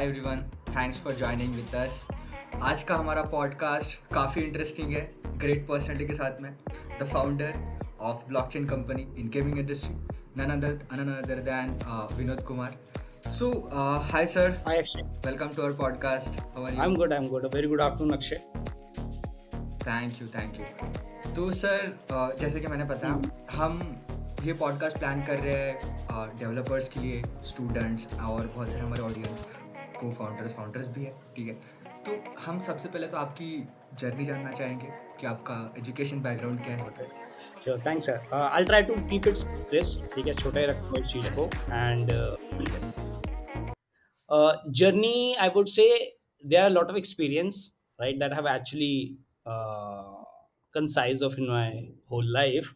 Hi everyone, thanks for joining with us. आज का हमारा पॉडकास्ट काफ़ी इंटरेस्टिंग है, ग्रेट पर्सनालिटी के साथ में। The founder of blockchain company in gaming industry, none other than Vinod Kumar. So, hi sir, Hi Akshay. welcome to our podcast. How are you? I'm good. I'm good. A very good afternoon, Akshay. Thank you. तो sir, जैसे कि मैंने हम्म, बताया, हम ये podcast plan कर रहे हैं डेवलपर्स के लिए, स्टूडेंट्स और बहुत सारे हमारे ऑडियंस को फाउंडर्स भी है, ठीक है। तो हम सबसे पहले तो आपकी जर्नी जानना चाहेंगे कि आपका एजुकेशन बैकग्राउंड क्या है। Okay. Sure. Thanks, sir. I'll try to keep it crisp. ठीक है, छोटा ही रखूंगा इस चीज यस को. And yes. journey, I would say there are a lot of experience, right, that have actually uh, concise of in my whole life.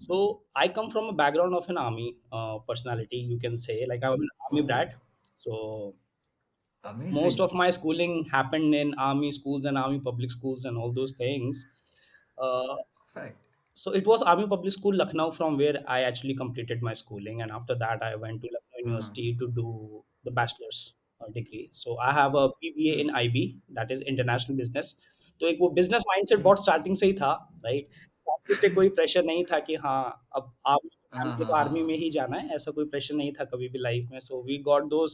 So I come from a background of an army personality, you can say, like I'm an army oh, brat. So most amazing. of my schooling happened in army schools and army public schools and all those things. Uh, perfect. so it was Army Public School, Lucknow, from where I actually completed my schooling, and after that I went to Lucknow हाँ। University to do the bachelor's degree. So I have a BBA in IB, that is International Business. तो एक वो business mindset बहुत starting से ही था, right. Family से कोई pressure नहीं था कि हाँ अब आप हाँ फैमिली को हाँ हाँ आर्मी में हाँ। ही जाना है, ऐसा कोई प्रेशर नहीं था कभी भी लाइफ में. So we got those,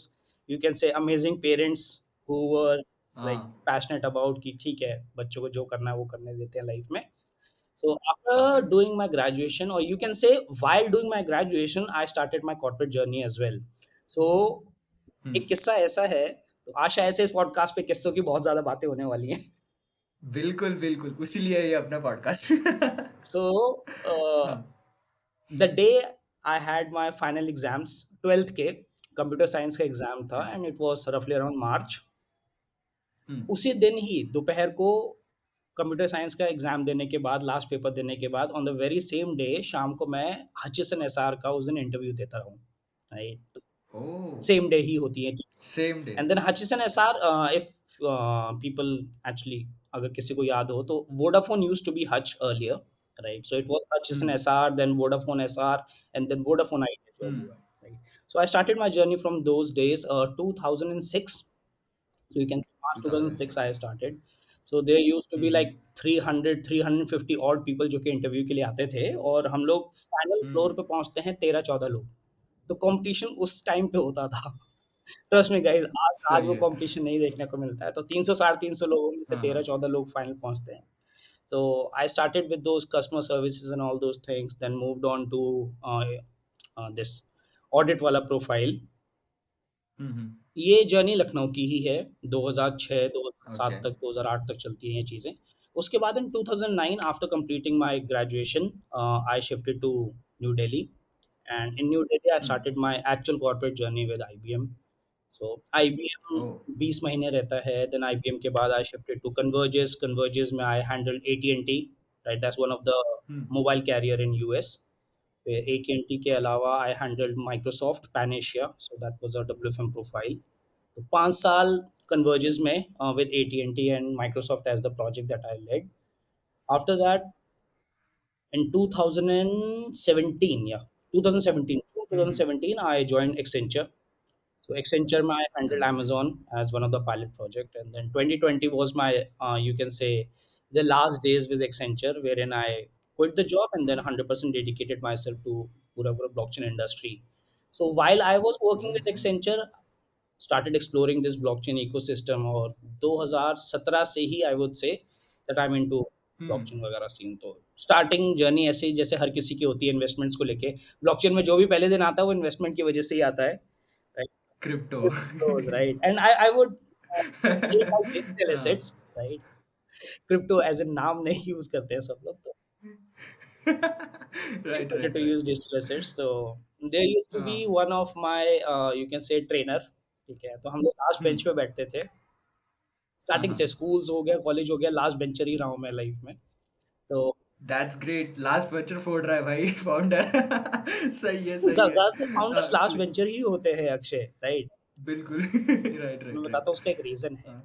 you can say, amazing parents who were like हाँ, पैशनेट अबाउट कि ठीक है बच्चों को जो करना है वो करने देते हैं लाइफ में. So after perfect. doing my graduation, or you can say while doing my graduation, I started my corporate journey as well. So एक किस्सा ऐसा है, तो आशा ऐसे इस पॉडकास्ट पे किस्सों की बहुत ज्यादा बातें होने वाली हैं. बिल्कुल बिल्कुल, उसीलिए ये अपना पॉडकास्ट। So हाँ। the day I had my final exams, 12th के कंप्यूटर साइंस का एग्जाम था, ठीक है। एंड इट वाज रफली अराउंड मार्च. हम्म उसी दिन ही दोपहर को कंप्यूटर साइंस का एग्जाम देने के बाद, लास्ट पेपर देने के बाद, on the very same day शाम को मैं हचिसन एसआर का उस दिन इंटरव्यू देता रहूं, राइट. ओह, सेम डे ही होती है. Same day. And then Hutchison SR, if people actually, अगर किसी को याद हो तो Vodafone used to be Hutch earlier, right. So it was Hutchison hmm SR, then Vodafone SR, and then Vodafone Idea job hmm हुआ, right. So I started my journey from those days, 2006. So you can say March 2006 I 2006। started. So there used to be hmm like 300 350 odd people जो कि interview के लिए आते थे, और हम लोग फाइनल फ्लोर हम्म। पे पहुंचते हैं 13-14 लोग. तो कंपटीशन उस टाइम पे होता था. ट्रस्ट में गाइस, आज सही वो है। कंपटीशन नहीं देखने को मिलता है. तो 300 साढ़े 300 लोगों में से हाँ हाँ। 13-14 लोग फाइनल पहुंचते हैं. So I started with those customer services and all those things, then moved on to this audit वाला प्रोफाइल. हम्म। ये जर्नी लखनऊ की ही है. 2006 ओके। 2007 तक, 2008 तक चलती हैं ये चीज़ें. उसके बाद in 2009, after completing my graduation, I shifted to New Delhi, and in New Delhi I hmm. Started my actual corporate journey with IBM. So IBM oh. 20 महीने रहता है. देन आईबीएम के बाद आई शिफ्टेड टू कन्वर्जेस में I handled AT&T, right. That's one of the hmm mobile carrier in US. AT&T के अलावा I handled Microsoft pan Asia, so that was a WFM profile. तो 5 साल कन्वर्जेस में with AT&T and Microsoft as the project that I led. After that, in 2017, yeah, 2017, June hmm. 2017, I joined Accenture. So Accenture, I handled amazing. Amazon as one of the pilot project, and then 2020 was my, you can say, the last days with Accenture, wherein I quit the job and then 100% dedicated myself to pura blockchain industry. So while I was working with amazing. Accenture, started exploring this blockchain ecosystem, और 2017 से ही I would say that I'm into hmm. Blockchain वगैरह scene. तो starting journey ऐसे ही जैसे हर किसी की होती है इन्वेस्टमेंट्स को लेके. ब्लॉकचेन में जो भी पहले दिन आता है वो इन्वेस्टमेंट की वजह से ही आता है, right? Crypto. Cryptos, right? And I would say about digital हाँ। assets, right? Crypto as a नाम नहीं यूज करते हैं सब लोग, तो I right wanted right to right. use digital assets. So there used to be हाँ। one of my, you can say, trainer. ठीक है, तो हम लोग लास्ट बेंच पे बैठते थे. हाँ स्टार्टिंग हाँ। से स्कूल्स हो गया, कॉलेज हो गया, लास्ट बेंचर ही रहा हूँ मैं लाइफ में. तो दैट्स ग्रेट, लास्ट बच्चर फोड़ रहा है भाई फाउंडर। सही है सही है। ज्यादातर फाउंडर्स लास्ट प्लीज। बेंचर ही होते हैं, अक्षय, राइट. बिल्कुल। राइट मैं राइट बताता राइट। हूँ उसका एक रीजन है. हाँ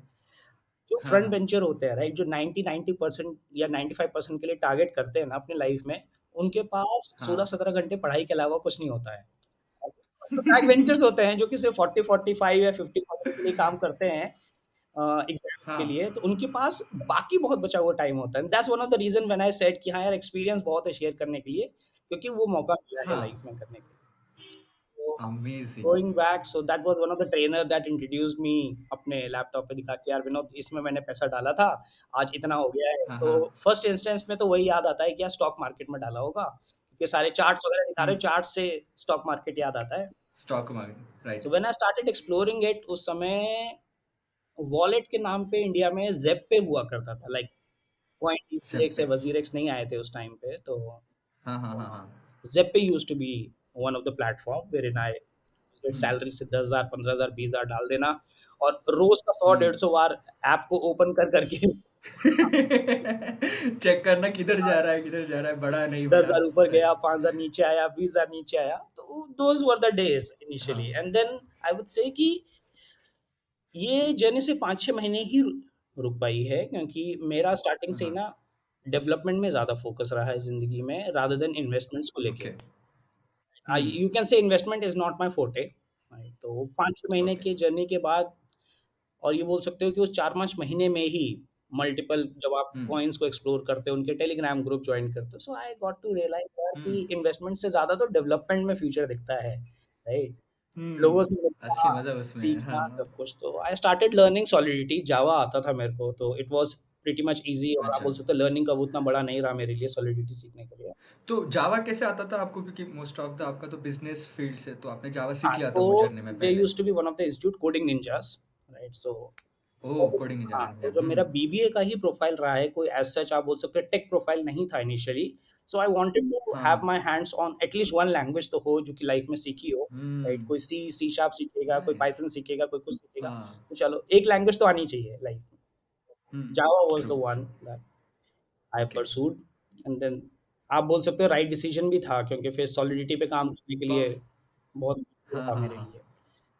जो हाँ फ्रंट हाँ। बेंचर होते हैं, राइट, जो 90% या 95% के लिए टारगेट करते हैं ना अपनी लाइफ में, उनके पास हाँ 16-17 घंटे पढ़ाई के अलावा कुछ नहीं होता है. तो बैक बेंचर्स होते हैं जो कि सिर्फ 40-45 या 50% के लिए काम करते हैं एग्जाम्स के हाँ लिए, तो उनके पास बाकी बहुत बचा हुआ टाइम होता है। That's one of the reason when I said कि हाँ यार, एक्सपीरियंस बहुत है शेयर करने के लिए, क्योंकि वो मौका मिला है लाइफ हाँ में करने के लिए। So, amazing going back, so that was one of the trainer that introduced me, अपने लैपटॉप पे दिखा के, यार विनोद इसमें मैंने पैसा डाला था, आज इतना हो गया है। हाँ तो हाँ फर्स्ट इंस्टेंस में तो वही याद आता है कि यार स्टॉक मार्केट में डाला होगा, क्योंकि सारे चार्ट्स वगैरह दिखा रहे हम्म हो, चार्ट से स्टॉक मार्केट याद आता है। Stock market so right when I started exploring it, उस समय वॉलेट के नाम पे इंडिया में ज़ेप पे हुआ करता था, लाइक कॉइन सब ईज़ीएक्स पे या वज़ीरेक्स नहीं आए थे उस टाइम पे। तो हाँ हाँ हाँ हाँ ज़ेप पे used to be one of the platform wherein I get hmm salary से 10,000, 15,000, 20,000 डाल देना, और रोज का 100 हम्म 150 बार ऐप को ओपन कर करके चेक करना किधर जा रहा है, किधर जा रहा है, बड़ा नहीं दस बड़ा। हजार ऊपर राइट गया, 5,000 नीचे आया, 20,000 नीचे आया। तो दोज वर द डेज हाँ initially, and then I would say कि ये जर्नी से 5-6 महीने ही रुक पाई है, क्योंकि मेरा स्टार्टिंग से ही हाँ ना डेवलपमेंट में ज़्यादा फोकस रहा है ज़िंदगी में, रादर देन इन्वेस्टमेंट्स को लेके। ओके हम्म यू कैन से investment is not my forte. तो 5-6 महीने ओके की जर्नी के बाद, और ये बोल सकते हो कि उस 4-5 महीने में ही मल्टीपल, जब आप हम्म कॉइन्स को एक्सप्लोर करते हो, उनके टेलीग्राम ग्रुप जॉइन करते हो, सो आई गॉट टू रियलाइज़ यार कि हम्म इन्वेस्टमेंट से ज़्यादा तो डेवलपमेंट में फ्यूचर दिखता है, राइट? लोगों से असली मिलना, मजा उसमें है सीखना, हाँ सब कुछ। तो आई स्टार्टेड लर्निंग सॉलिडिटी, जावा आता था मेरे को, तो it was pretty much easy, और आप अच्छा बोल सकते हो लर्निंग कर्व उतना बड़ा नहीं रहा मेरे लिए सॉलिडिटी सीखने के लिए। तो जावा कैसे आता था आपको, क्योंकि मोस्ट ऑफ द आपका तो बिजनेस फील्ड से, तो आपने जावा सीख हाँ, लिया था वो सो जर्नी में देयर पहले। Used to be one of the institute Coding Ninjas, right? So oh coding हाँ, इंजीनियरिंग तो है जब मेरा बीबीए का ही प्रोफाइल रहा है, कोई एज़ सच आप बोल सकते हो टेक प्रोफाइल नहीं था initially. So I wanted to हाँ हैव हाँ my hands on at least one language तो हो जो कि लाइफ में सीखी हो, राइट? हम्म कोई सी, सी शार्प सीखेगा, कोई नाइस पाइथन सीखेगा, कोई कुछ सीखेगा। हाँ तो चलो एक लैंग्वेज तो आनी चाहिए लाइफ में। Java was true the one true that I okay pursued, and then आप बोल सकते हो राइट डिसीजन भी था, क्योंकि फिर सॉलिडिटी पे काम करने के लिए परफ बहुत मुश्किल हाँ था हाँ मेरे हाँ लिए।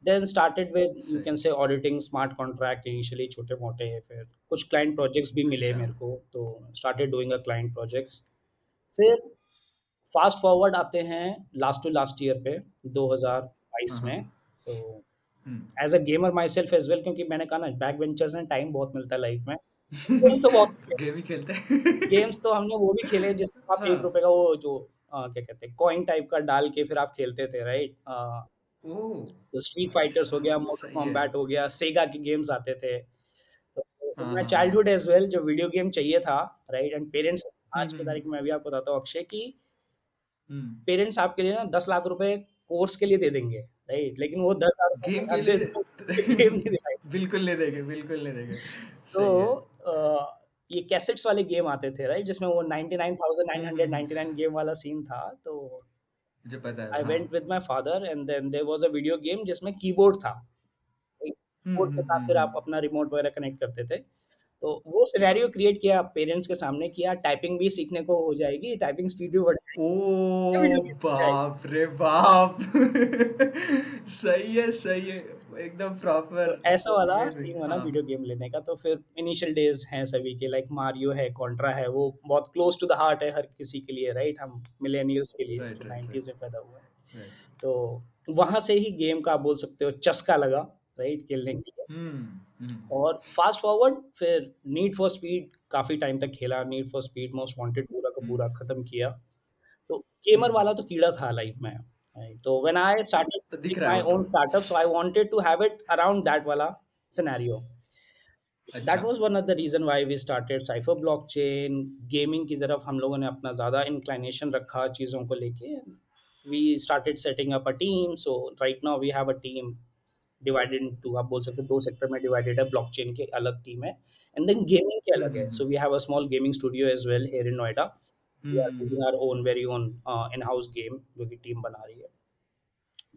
देन स्टार्टेड विद यू सही can say auditing smart contract initially छोटे-मोटे, फिर कुछ क्लाइंट प्रोजेक्ट्स भी मिले अच्छा मेरे को, तो started doing a client projects. फिर फास्ट फॉरवर्ड आते हैं लास्ट टू लास्ट ईयर पे, हाँ 2022 हाँ में। So hmm as a gamer myself as well, क्योंकि मैंने कहा ना बैक वेंचर्स हैं, टाइम बहुत मिलता है लाइफ में। गेम्स तो बहुत तो गेम ही खेलते गेम्स हैं तो हमने वो भी खेले जिसमें आप हाँ ₹1 का वो जो क्या कहते हैं कॉइन टाइप का डाल के फिर आप खेलते थे, राइट? ओह तो स्ट्रीट नाइस फाइटर्स हो हाँ गया, मोर्टल सही है कॉम्बैट हो गया, सेगा के गेम्स आते थे। तो इन हाँ माय हाँ हाँ चाइल्डहुड एज़ वेल जब वीडियो गेम चाहिए था, राइट? एंड पेरेंट्स, आज की हम्म तारीख में मैं भी आपको बताता हूँ अक्षय, कि हम्म पेरेंट्स आपके लिए ना 10 लाख रुपए कोर्स के लिए दे देंगे, राइट? लेकिन वो 10,000 गेम रुपए के दे लिए देंगे, गेम नहीं दिलाएँगे। बिल्कुल नहीं देंगे, बिल्कुल नहीं देंगे। तो सही है। ये कैसेट्स वाले गेम आते थे, राइट? जिसमें वो हुँ। 99,999 गेम वाला सीन था। तो मुझे पता है, आई हाँ। Went with my father, and then there was a video game जिसमें कीबोर्ड था। हुँ, कीबोर्ड के हुँ, साथ हुँ, फिर हुँ। आप अपना रिमोट वगैरह कनेक्ट करते थे। तो वो सिनेरियो क्रिएट किया पेरेंट्स के सामने कि यार टाइपिंग भी सीखने को हो जाएगी, टाइपिंग स्पीड भी बढ़ जाएगी, ओह! वीडियो गेम हो जाएगी। बाप रे बाप! सही है, एकदम तो प्रॉपर ऐसा वाला अमेज़िंग सीन बना हाँ। वीडियो गेम लेने का। तो फिर इनिशियल डेज़ हैं सभी के, लाइक मारियो है, कॉन्ट्रा है, वो बहुत क्लोज़ टू द हार्ट है हर किसी के लिए, राइट? हम मिलेनियल्स के लिए राइट, जो राइट, 90s राइट, में पैदा हुए हैं। राइट। तो वहाँ से ही गेम का आप बोल सकते हो चस्का लगा, राइट? खेलने के लिए। हुँ, हुँ, और फास्ट फॉरवर्ड फिर नीड फॉर स्पीड काफ़ी टाइम तक खेला, need for speed most wanted पूरा का हुँ, पूरा खत्म किया। तो हुँ। गेमर वाला तो कीड़ा था लाइफ में, राइट? तो व्हेन आई स्टार्टेड तो दिख बिल्डिंग रहा है माय वो तो। Own startup, so I wanted to have it around that वाला सिनेरियो। अच्छा। That was one of the reason why we started Cypher blockchain. Gaming की तरफ हम लोगों ने अपना ज़्यादा इंक्लिनेशन रखा चीज़ों को लेके। We started setting up a team, so right now we have a team divided into, आप बोल सकते हो 2 सेक्टर में डिवाइडेड है, ब्लॉकचेन की अलग टीम है, एंड देन गेमिंग की हुँ, अलग हुँ, है। हुँ। So we have a small gaming studio as well here in Noida. Hmm, we are hmm, building hmm. Our own very own in house game जो कि टीम बना रही है।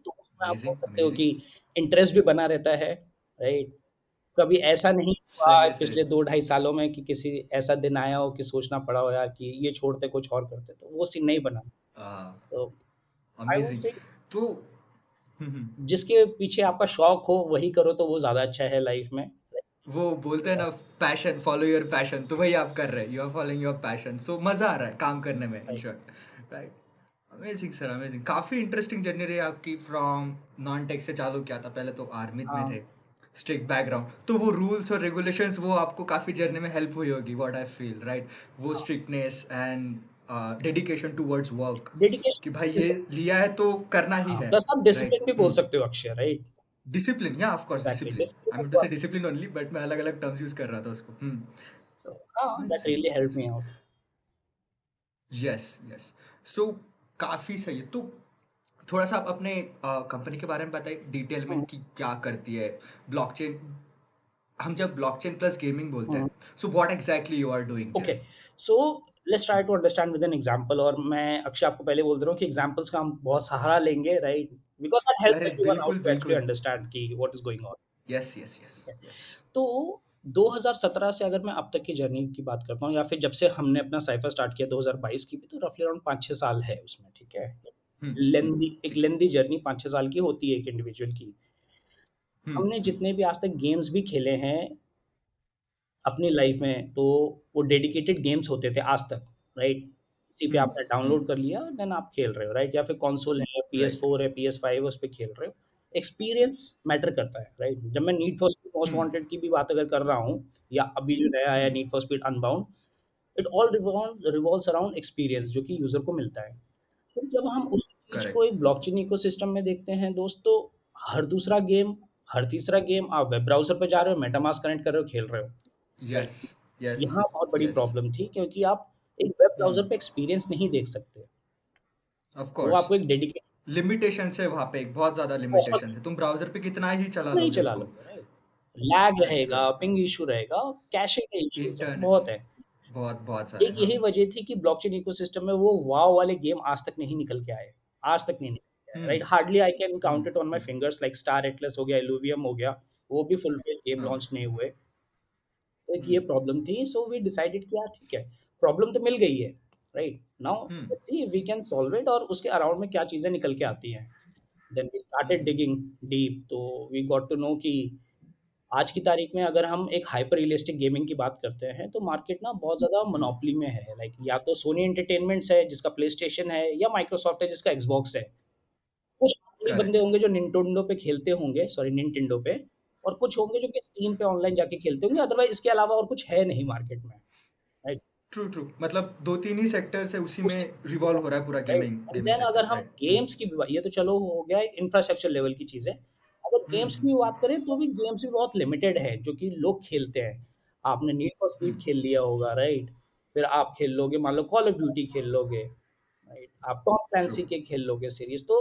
तो उसमें आप बोल अमेज़िंग, सकते हो अमेज़िंग। कि इंटरेस्ट भी बना रहता है, राइट? कभी ऐसा नहीं हुआ सही है, सही पिछले है। 2 ढाई सालों में कि किसी ऐसा दिन आया हो कि सोचना पड़ा हो यार कि ये छोड़ते कुछ और करते, तो वो सीन नहीं बना। तो आई वुड अमेज़िंग। से तो हुँ, हुँ। जिसके पीछे आपका शौक हो वही करो तो वो ज़्यादा अच्छा है लाइफ में। वो बोलते हैं ना पैशन, फॉलो योर पैशन, तो वही आप कर रहे हैं, you are following your passion, so मजा आ रहा है काम करने में इन right. Short right amazing sir, amazing. काफ़ी इंटरेस्टिंग जर्नी रही आपकी, फ्रॉम नॉन टेक से चालू किया था, पहले तो आर्मी में हाँ थे, स्ट्रिक्ट बैकग्राउंड, तो वो रूल्स और रेगुलेशंस वो आपको काफ़ी जर्नी में हेल्प हुई होगी, व्हाट आई फील, राइट? वो strictness and dedication towards work, कि भाई ये डेडिकेशन, लिया है तो करना ही है, प्लस आप राइट? डिसिप्लिन भी बोल सकते हो अक्षय, राइट? डिसिप्लिन, या of course exactly, discipline, I mean to say discipline. Discipline only, but मैं अलग अलग टर्म्स यूज कर रहा था उसको। हाँ, that amazing, really help me amazing. Out. Yes, yes. So काफ़ी सही है। तो थोड़ा सा आप अपने कंपनी के बारे में बताइए डिटेल में कि क्या करती है ब्लॉकचेन। हम जब ब्लॉकचेन प्लस गेमिंग बोलते हैं, so what exactly you are doing okay, there? So let's try to understand with an example. और मैं अक्षय आपको पहले बोल दे रहा हूँ कि एग्जांपल्स का हम बहुत सहारा लेंगे, राइट? बिकॉज दैट हेल्प अरे एवरीवन आउट बिल्कुल, टू एक्चुअली बिल्कुल। अंडरस्टैंड कि what is going on. Yes, yes, yes, yes. तो 2017 से अगर मैं अब तक की जर्नी की बात करता हूँ, या फिर जब से हमने अपना साइफर स्टार्ट किया 2022 की भी, तो रफली अराउंड 5-6 साल है उसमें, ठीक है? एक ठीक है। लेंदी जर्नी 5-6 साल की होती है एक इंडिविजुअल की। हमने जितने भी आज तक गेम्स भी खेले हैं अपनी लाइफ में, तो वो डेडिकेटेड गेम्स होते थे आज तक, राइट? इसी पे आपने डाउनलोड कर लिया, देन आप खेल रहे हो, राइट? या फिर कंसोल है, राइट। PS4 है, PS5 है, उस पे खेल रहे हो। एक्सपीरियंस मैटर करता है, राइट? जब मैं need for speed most wanted की भी बात अगर कर रहा हूँ, या अभी जो नया आया need for speed unbound, it all revolves around experience जो कि यूजर को मिलता है। तो जब हम उस चीज को करेक्ट। एक ब्लॉकचेन इकोसिस्टम में देखते हैं दोस्तों, हर दूसरा गेम, हर तीसरा गेम आप वेब ब्राउज़र पे जा रहे हो, मेटामास्क कनेक्ट कर रहे हो, खेल रहे हो, राइट? यस, यस, यहाँ बहुत बड़ी यस। प्रॉब्लम थी, क्योंकि आप एक वेब ब्राउज़र पे एक्सपीरियंस नहीं देख सकते। ऑफ वो कोर्स। आपको एक डेडिकेटेड, लिमिटेशंस है वहाँ पे, एक बहुत ज़्यादा बहुत लिमिटेशंस है, तुम ब्राउज़र पे कितना ही चला नहीं लोगे चला उसको। लोगे, राइट? लैग राइट, रहेगा, राइट। पिंग इश्यू रहेगा, कैशे के इश्यूज़ हैं, इंटरनेट, बहुत है। बहुत बहुत सारे, एक हाँ। यही वजह थी कि ब्लॉकचेन इकोसिस्टम में वो वाव वाले गेम आज तक नहीं निकल के आए। आज तक नहीं निकल के आए, right? Hardly I can count it on my hmm. Fingers, like star Atlas हो गया, इल्यूवियम हो गया, वो भी फुल फ्लेज गेम हाँ। लॉन्च नहीं हुए। तो एक ये हम्म। प्रॉब्लम थी, सो वी डिसाइडेड कि यार ठीक है, प्रॉब्लम तो मिल गई है, right? Now hmm. Let's see if we can solve it, और उसके अराउंड में क्या चीज़ें निकल के आती हैं। Then we started hmm. Digging deep, तो वी गॉट टू नो कि आज की तारीख में अगर हम एक हाइपर रियलिस्टिक गेमिंग की बात करते हैं, तो मार्केट ना बहुत ज़्यादा मोनोपोली में है। लाइक या तो सोनी एंटरटेनमेंट्स है जिसका प्ले स्टेशन है, या माइक्रोसॉफ्ट है जिसका एक्सबॉक्स है। कुछ ही बंदे करेक्ट। होंगे जो निंटेंडो पे खेलते होंगे, सॉरी निंटेंडो पे, और कुछ होंगे जो कि स्टीम पे ऑनलाइन जाके खेलते होंगे, अदरवाइज इसके अलावा और कुछ है नहीं मार्केट में, राइट? ट्रू, ट्रू, मतलब दो तीन ही सेक्टर से उसी में रिवॉल्व हो रहा है पूरा right, gaming and gaming then अगर सेक्टर, हम राइट? गेम्स की भी ये तो चलो हो गया एक इंफ्रास्ट्रक्चर लेवल की चीज़ है। अगर गेम्स की भी बात करें तो भी गेम्स भी बहुत लिमिटेड है जो कि लोग खेलते हैं। आपने नीड फॉर स्पीड खेल लिया होगा, राइट? फिर आप खेल लोगे, मान लो कॉल ऑफ ड्यूटी खेल लोगे, राइट? आप टॉम ट्रू। क्लैंसी के खेल लोगे सीरीज, तो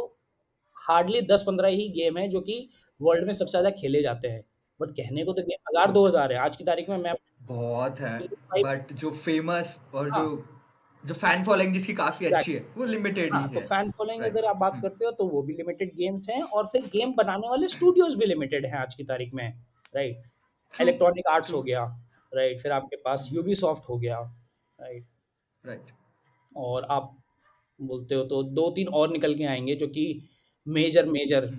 हार्डली 10-15 ही गेम है जो कि वर्ल्ड में सबसे ज़्यादा खेले जाते हैं। बट कहने को तो गेम हज़ार ट्रू। 2000 है। आज की तारीख में मैं बहुत है, PS5, बट जो फेमस और हाँ, जो जो फैन फॉलोइंग जिसकी काफी अच्छी एग्ज़ैक्टली। है वो लिमिटेड ही हाँ, तो है, फैन फॉलोइंग राइट? अगर आप बात करते हो तो वो भी लिमिटेड गेम्स हैं, और फिर गेम बनाने वाले स्टूडियोज़ भी लिमिटेड हैं आज की तारीख में, right? True, electronic arts true. हो गया, राइट? फिर आपके पास यूबीसॉफ्ट हो गया, राइट? राइट। और आप बोलते हो तो 2-3 और निकल के आएँगे जो कि मेजर मेजर,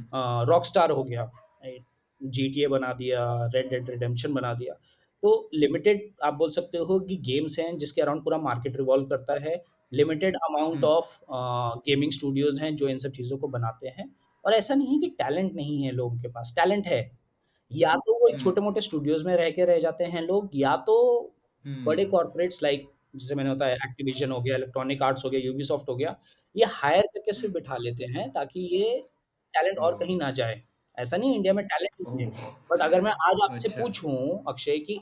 रॉकस्टार हो गया, राइट? जीटीए बना दिया, रेड डेड रिडेम्पशन बना दिया। तो लिमिटेड आप बोल सकते हो कि गेम्स हैं जिसके अराउंड पूरा मार्केट रिवॉल्व करता है। Limited amount of gaming Studios हैं जो इन सब चीज़ों को बनाते हैं। और ऐसा नहीं है कि टैलेंट नहीं है लोगों के पास, टैलेंट है। या तो वो एक छोटे-मोटे स्टूडियोज़ में रह के रह जाते हैं लोग, या तो बड़े कॉर्पोरेट्स लाइक जैसे मैंने बताया एक्टिविजन हो गया, इलेक्ट्रॉनिक आर्ट्स हो गया, यूबीसॉफ्ट हो गया, ये हायर करके सिर्फ़ बिठा लेते हैं ताकि ये टैलेंट और कहीं ना जाए। ऐसा नहीं है इंडिया में टैलेंट नहीं है। ओह। बट अगर मैं आज आपसे अच्छा। पूछूँ अक्षय कि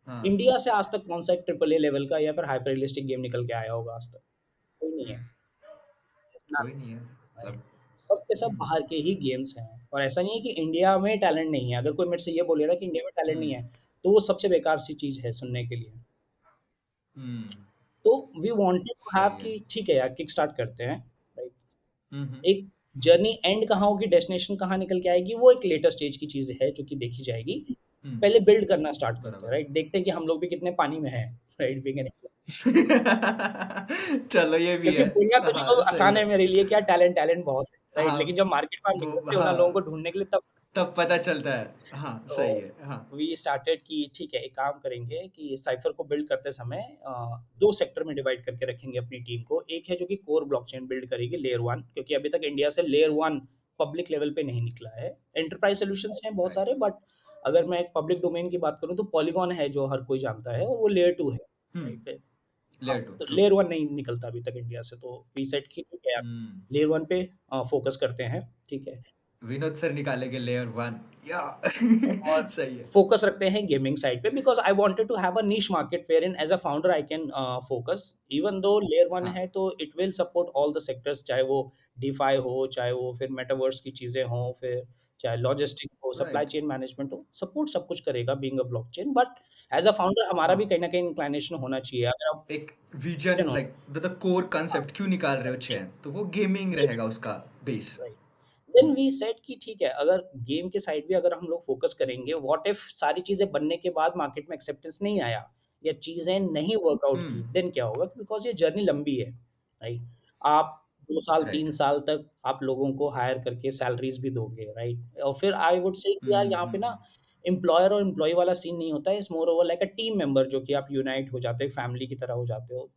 हाँ। इंडिया से आज तक कौन-सा एक ट्रिपल ए लेवल का या फिर हाइपर रियलिस्टिक गेम निकल के आया होगा आज तक? कोई नहीं है। इतना कोई नहीं है, राइट। मतलब। सब के सब बाहर के ही गेम्स हैं, और ऐसा नहीं है कि इंडिया में टैलेंट नहीं है। अगर कोई मेरे से ये बोले ना कि इंडिया में टैलेंट नहीं है, तो वो सबसे बेकार सी चीज़ है सुनने के लिए। हम्म। तो वी वांटेड टू हैव सही है। कि ठीक है यार किक स्टार्ट करते हैं, राइट? हम्म। एक जर्नी एंड कहाँ होगी, डेस्टिनेशन कहाँ निकल के आएगी, वो एक लेटर स्टेज की चीज़ है जो कि देखी जाएगी। हम्म। पहले बिल्ड करना स्टार्ट करते हैं, बराबर। राइट? देखते हैं कि हम लोग भी कितने पानी में हैं, राइट? बीइंग एन चलो ये भी क्योंकि है। बोलना तो हाँ, चलो सही आसान है। है मेरे लिए, क्या टैलेंट टैलेंट बहुत है, राइट? हाँ। लेकिन जब मार्केट में आप वो, निकलते हो ना लोगों को हाँ। ढूँढने के लिए, तब तब पता चलता है। हाँ, सही तो है। हाँ। वी स्टार्टेड कि ठीक है, एक काम करेंगे कि साइफर को बिल्ड करते समय 2 सेक्टर में डिवाइड करके रखेंगे अपनी टीम को। एक है जो कि कोर ब्लॉकचेन बिल्ड करेगी लेयर 1, क्योंकि अभी तक इंडिया से लेयर 1 पब्लिक लेवल पे नहीं निकला है। एंटरप्राइज़ सॉल्यूशंस हैं बहुत राइट। सारे, बट अगर मैं एक पब्लिक डोमेन की बात करूँ तो पॉलीगॉन है जो हर कोई जानता है, और वो लेयर 2 है, राइट? फिर हाँ, लेयर टू तो ट्रू। लेयर 1 नहीं निकलता अभी तक इंडिया से, तो वी सेड कि ठीक है यार, हम्म। लेयर 1 पे फोकस करते हैं, ठीक है? विनोद सर निकालेंगे लेयर वन या और सही है। फोकस रखते हैं गेमिंग साइड पे, because I wanted to have a niche market wherein as a founder I can focus. Even though layer 1 हाँ। है तो it will support all the sectors, चाहे वो डिफाई हो, चाहे वो फिर मेटावर्स की चीज़ें हों, फिर चाहे लॉजिस्टिक हो, सप्लाई राइट। चेन मैनेजमेंट हो, सपोर्ट सब कुछ करेगा being a blockchain. But as a founder हमारा भी हाँ, कहीं न कहीं इंक्लिनेशन होना चाहिए। अगर आप एक विजन विज़न हो, लाइक द कोर कंसेप्ट क्यों निकाल रहे हो राइट, चैन, तो वो गेमिंग रहेगा उसका base. Right. Then we said कि ठीक है, अगर गेम के साइड भी अगर हम लोग फोकस करेंगे, व्हाट इफ सारी चीजें बनने के बाद मार्केट में एक्सेप्टेंस नहीं आया या चीजें नहीं वर्कआउट की, हम्म। देन क्या होगा? बिकॉज ये जर्नी लंबी है, राइट? आप 2 साल राइट। 3 साल तक आप लोगों को हायर करके सैलरीज भी दोगे, राइट? और फिर आई वुड से कि यार यहाँ पे ना हम्म। एम्प्लॉयर और एम्प्लॉय वाला सीन नहीं होता है, it's more over like a team member, जो कि आप यूनाइट हो जाते हो, फैमिली की तरह हो जाते हो।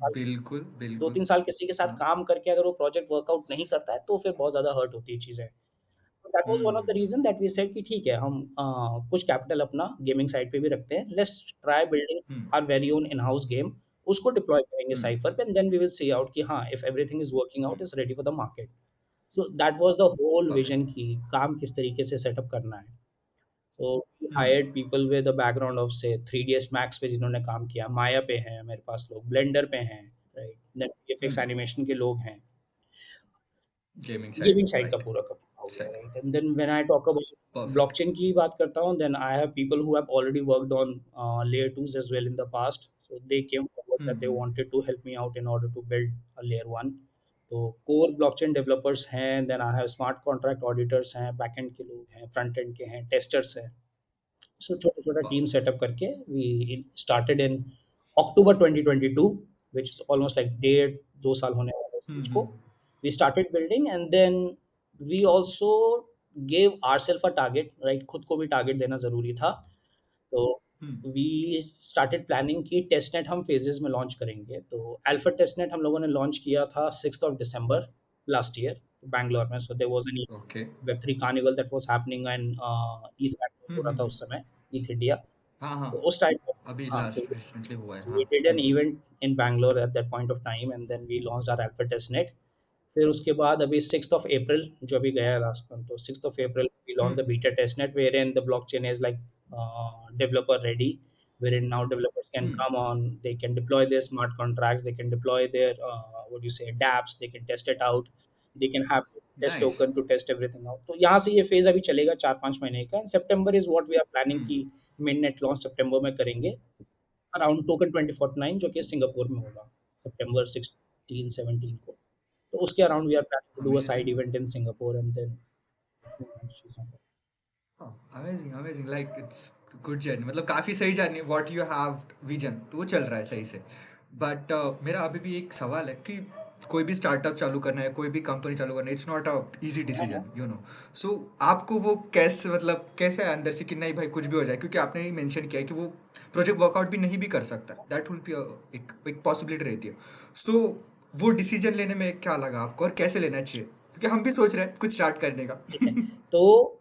बिल्कुल दो बिल्कुल। तीन साल किसी के साथ हाँ। काम करके अगर वो प्रोजेक्ट वर्कआउट नहीं करता है, तो फिर बहुत ज़्यादा हर्ट होती है चीज़ें। That was one of the hmm. Reason that we said कि ठीक है, हम कुछ कैपिटल अपना गेमिंग साइड पे भी रखते हैं। Let's try building hmm. Our very own in house game, उसको डिप्लॉय करेंगे हम्म। साइफर पे, and then we will see out कि हाँ, if everything is working out, is ready for the market. So that was the whole vision perfect. कि काम किस तरीके से सेटअप करना है। So we hmm. Hired people with a background of say 3ds max पे जिन्होंने काम किया, माया पे हैं मेरे पास लोग, ब्लेंडर पे हैं, right? Then VFX hmm. Animation के लोग हैं। Gaming side. गेमिंग साइड का राइट। पूरा कवर हो गया, सही। Right? And then when I talk about perfect. Blockchain की बात करता हूँ, then I have people who have already worked on layer 2s as well in the past, so they came forward that they hmm. Wanted to help me out in order to build a layer 1। तो core blockchain developers हैं, then I have smart contract auditors हैं, backend के लोग हैं, front end के हैं, testers हैं। So छोटा-छोटा टीम परफेक्ट। सेटअप करके we started in October 2022, which is almost like डेढ़ 2 साल होने वाला है इस चीज़ को। हम्म। We started building and then we also gave ourself a target, right? खुद को भी टारगेट देना ज़रूरी था। तो हम्म। वी स्टार्टेड प्लानिंग कि टेस्टनेट हम फेजेस में लॉन्च करेंगे। तो अल्फा टेस्टनेट हम लोगों ने लॉन्च किया था 6th of December last year Bangalore में। So there was an okay. वेब3 carnival that was happening and ETH हो रहा था हम्म। उस समय, ईथ इंडिया। हाँ हाँ। तो उस टाइम पे अभी हाँ, तो लास्ट रिसेंटली हुआ है। so हाँ। we did an event in Bangalore at that point of time and then we launched our alpha testnet. फिर उसके बाद अभी 6th of April जो अभी गया है लास्ट मंथ, तो 6th of April we launched the hmm. beta testnet wherein the blockchain is like developer ready, wherein now developers can hmm. come on, they can deploy their smart contracts, they can deploy their what do you say dApps, they can test it out, they can have test nice. token to test everything out. तो यहाँ से ये phase अभी चलेगा 4-5 महीने का। September is what we are planning hmm. की main net launch सितंबर में करेंगे, अराउंड टोकन 2049 जो कि सिंगापुर में होगा सितंबर 16 17 को। तो उसके अराउंड we are planning to do a side amazing. Event in Singapore and then चीज़ों को। Amazing amazing like it's good journey, मतलब काफ़ी सही journey. What you have vision तो वो चल रहा है सही से। बट मेरा अभी भी एक सवाल है कि कोई भी स्टार्टअप चालू करना है, कोई भी कंपनी चालू करना है, इट्स नॉट अ इजी हाँ, डिसीजन हाँ। You know. सो आपको वो कैसे, मतलब कैसे है अंदर से कि नहीं भाई कुछ भी हो जाए, क्योंकि आपने ही मेंशन किया है कि वो प्रोजेक्ट वर्कआउट भी नहीं भी कर सकता, दैट विल बी एक पॉसिबिलिटी रहती है। सो वो डिसीजन लेने में क्या लगा आपको और कैसे लेना चाहिए, क्योंकि हम भी सोच रहे हैं कुछ स्टार्ट करने का। ठीक है। तो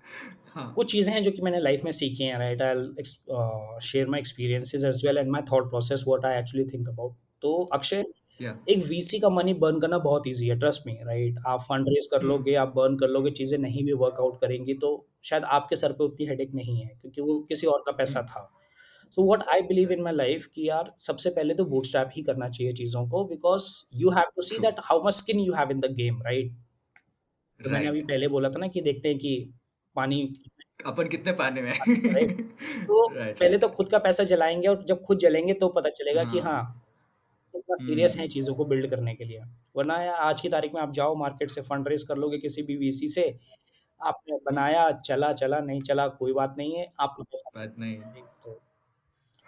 हाँ। कुछ चीज़ें हैं जो कि मैंने लाइफ में सीखी हैं, right? I will share my experiences as well and my thought process what I actually think about. तो अक्षय, या। एक वीसी का मनी बर्न करना बहुत ईज़ी है, ट्रस्ट मी, राइट? आप फंड रेज़ कर हम्म। लोगे, आप बर्न कर लोगे, चीज़ें नहीं भी वर्कआउट करेंगी तो शायद आपके सर पे उतनी हेडेक नहीं है, क्योंकि वो किसी और का पैसा हम्म। था। So what I believe in right. My life कि यार सबसे पहले तो बूटस्ट्रैप ही करना चाहिए चीज़ों को, because you have to see true. That how much skin you have in the game, right? तो मैंने अभी राइट। पहले बोला था ना कि देखते हैं कि पानी अपन कितने पाने में पानी में, राइट? तो राइट पहले राइट। तो खुद का पैसा जलाएँगे और जब खुद जलेंगे तो पता चलेगा कि हाँ, हाँ। कितना सीरियस हम्म। हैं चीज़ों को बिल्ड करने के लिए। वरना यार आज की तारीख में आप जाओ मार्केट से फंड रेज़ कर लोगे किसी भी वीसी से, आपने बनाया, चला, चला, नहीं चला कोई बात नहीं है, आपका पैसा बात नहीं। नहीं। तो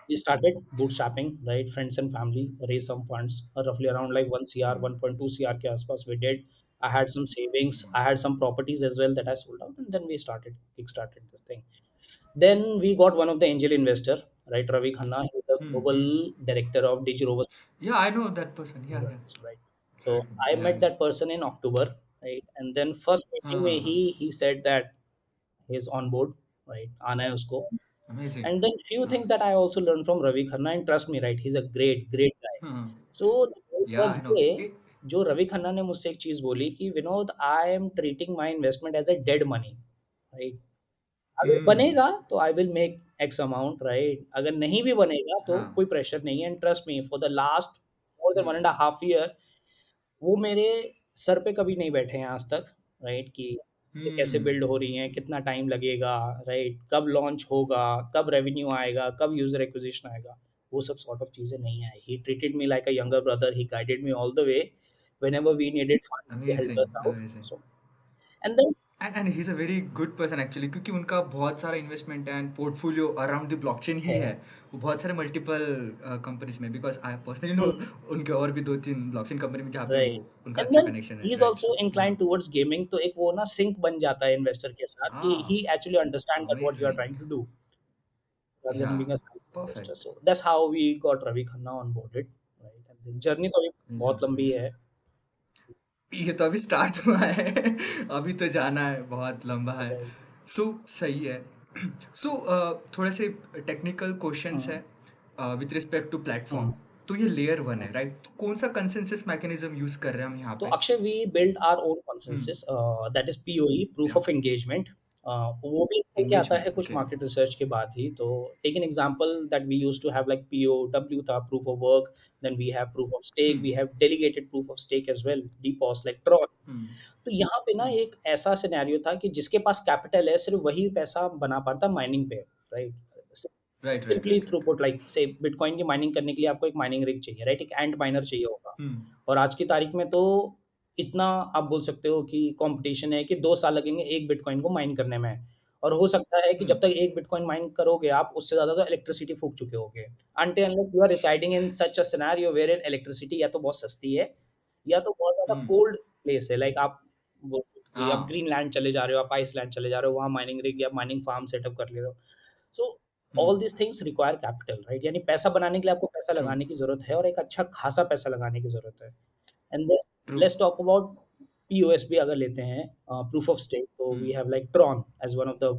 we started bootstrapping, right? Friends and family raised some funds, roughly around like 1 CR, hmm. 1.2 CR के आसपास we did. I had some savings, I had some properties as well that I sold out, and then we started kickstarted this thing. Then we got one of the angel investor, right? Ravi Khanna, he's the global Hmm. director of DigiRover. Yeah, I know that person. Yeah, yeah. Right. So I Yeah, met yeah. that person in October, right? And then first meeting हाँ, में हाँ. he said that he's on board, right? आना है उसको. Amazing. And then few हाँ, things that I also learned from Ravi Khanna, and trust me, right? He's a great guy. हाँ. So it Yeah, was I know. ये जो रवि खन्ना ने मुझसे एक चीज बोली कि Vinod, I am treating my investment as a dead money, right? अगर Hmm. बनेगा तो I will make x amount, right? अगर नहीं भी बनेगा तो हाँ. कोई प्रेशर नहीं है, and trust me, for the last more than Hmm. 1.5 year वो मेरे सर पे कभी नहीं बैठे हैं आज तक, राइट? कि ये कैसे Hmm. बिल्ड हो रही हैं, कितना टाइम लगेगा, राइट? कब लॉन्च होगा, कब रेवेन्यू आएगा, कब यूजर एक्विजिशन आएगा, वो सब सॉर्ट ऑफ चीज़ें नहीं आई। He treated me like a younger brother, he guided me all the way, whenever we needed fund he helped Amazing. Us out. Amazing. So and then And he's a very good person actually क्योंकि उनका बहुत सारा investment and portfolio around the blockchain ही है। वो बहुत सारे multiple companies में बिकॉज आई पर्सनली नो उनके और भी 2-3 ब्लॉकचेन कंपनी में जहाँ पे वो राइट, उनका एंड अच्छा देन कनेक्शन ही है, इज राइट? ऑल्सो सो या इंक्लाइंड टुवर्ड्स गेमिंग, तो एक वो ना सिंक बन जाता है इन्वेस्टर के साथ कि हाँ, he actually understand that what you are amazing, trying to do, rather या than being a silent investor. Perfect, So that's how we got Ravi Khanna onboarded, right? And then journey तो अभी amazing, बहुत लंबी amazing. है, ये तो अभी start हुआ है अभी तो जाना है, बहुत लंबा है। right? सो सही है। सो थोड़े से टेक्निकल क्वेश्चंस हम्म, है विथ रिस्पेक्ट टू प्लेटफॉर्म। हम्म। तो ये लेयर वन है, राइट? तो कौन सा कंसेंसस मैकेनिज्म यूज कर रहे हैं हम यहाँ तो पे? Akshay, we build our own hmm. Consensus, that is PoE, proof या ऑफ एंगेजमेंट। वो भी क्या आता है एंगेजमेंट, कुछ ओके। मार्केट रिसर्च के बाद ही। तो take an example that we used to have like पीओडब्ल्यू था, proof of work, then we have proof of stake, hmm. We have delegated proof of stake as well, DPoS like Tron. Hmm. तो यहाँ पे ना हम्म। एक ऐसा scenario था कि जिसके पास कैपिटल है सिर्फ वही पैसा बना पाता माइनिंग पे, right? Right, right, simply write. Throughput, like से बिटकॉइन की माइनिंग करने के लिए आपको एक माइनिंग रिग चाहिए, राइट? एक एंट माइनर चाहिए होगा। हम्म। और आज की तारीख में तो इतना आप बोल सकते हो कि कंपटीशन है कि 2 साल लगेंगे एक बिटकॉइन को माइन करने में। और हो सकता है कि हम्म। जब तक एक बिटकॉइन माइन करोगे आप, उससे ज़्यादा तो इलेक्ट्रिसिटी फूक चुके होगे। Until unless you are residing in such a scenario wherein electricity या तो बहुत सस्ती है या तो बहुत ज़्यादा हम्म। कोल्ड प्लेस है। लाइक आप कि आप हाँ। ग्रीनलैंड चले जा रहे हो, आप आइसलैंड चले जा रहे हो, वहाँ माइनिंग रिग या माइनिंग फार्म सेटअप कर ले रहे हो। So hmm. All these things require capital, right? यानी पैसा बनाने के लिए आपको पैसा ट्रू। लगाने की ज़रूरत है, और एक अच्छा खासा पैसा लगाने की ज़रूरत है। And then true. Let's talk about PoS भी अगर लेते हैं, प्रूफ ऑफ स्टेक, तो we hmm. Have like Tron as one of the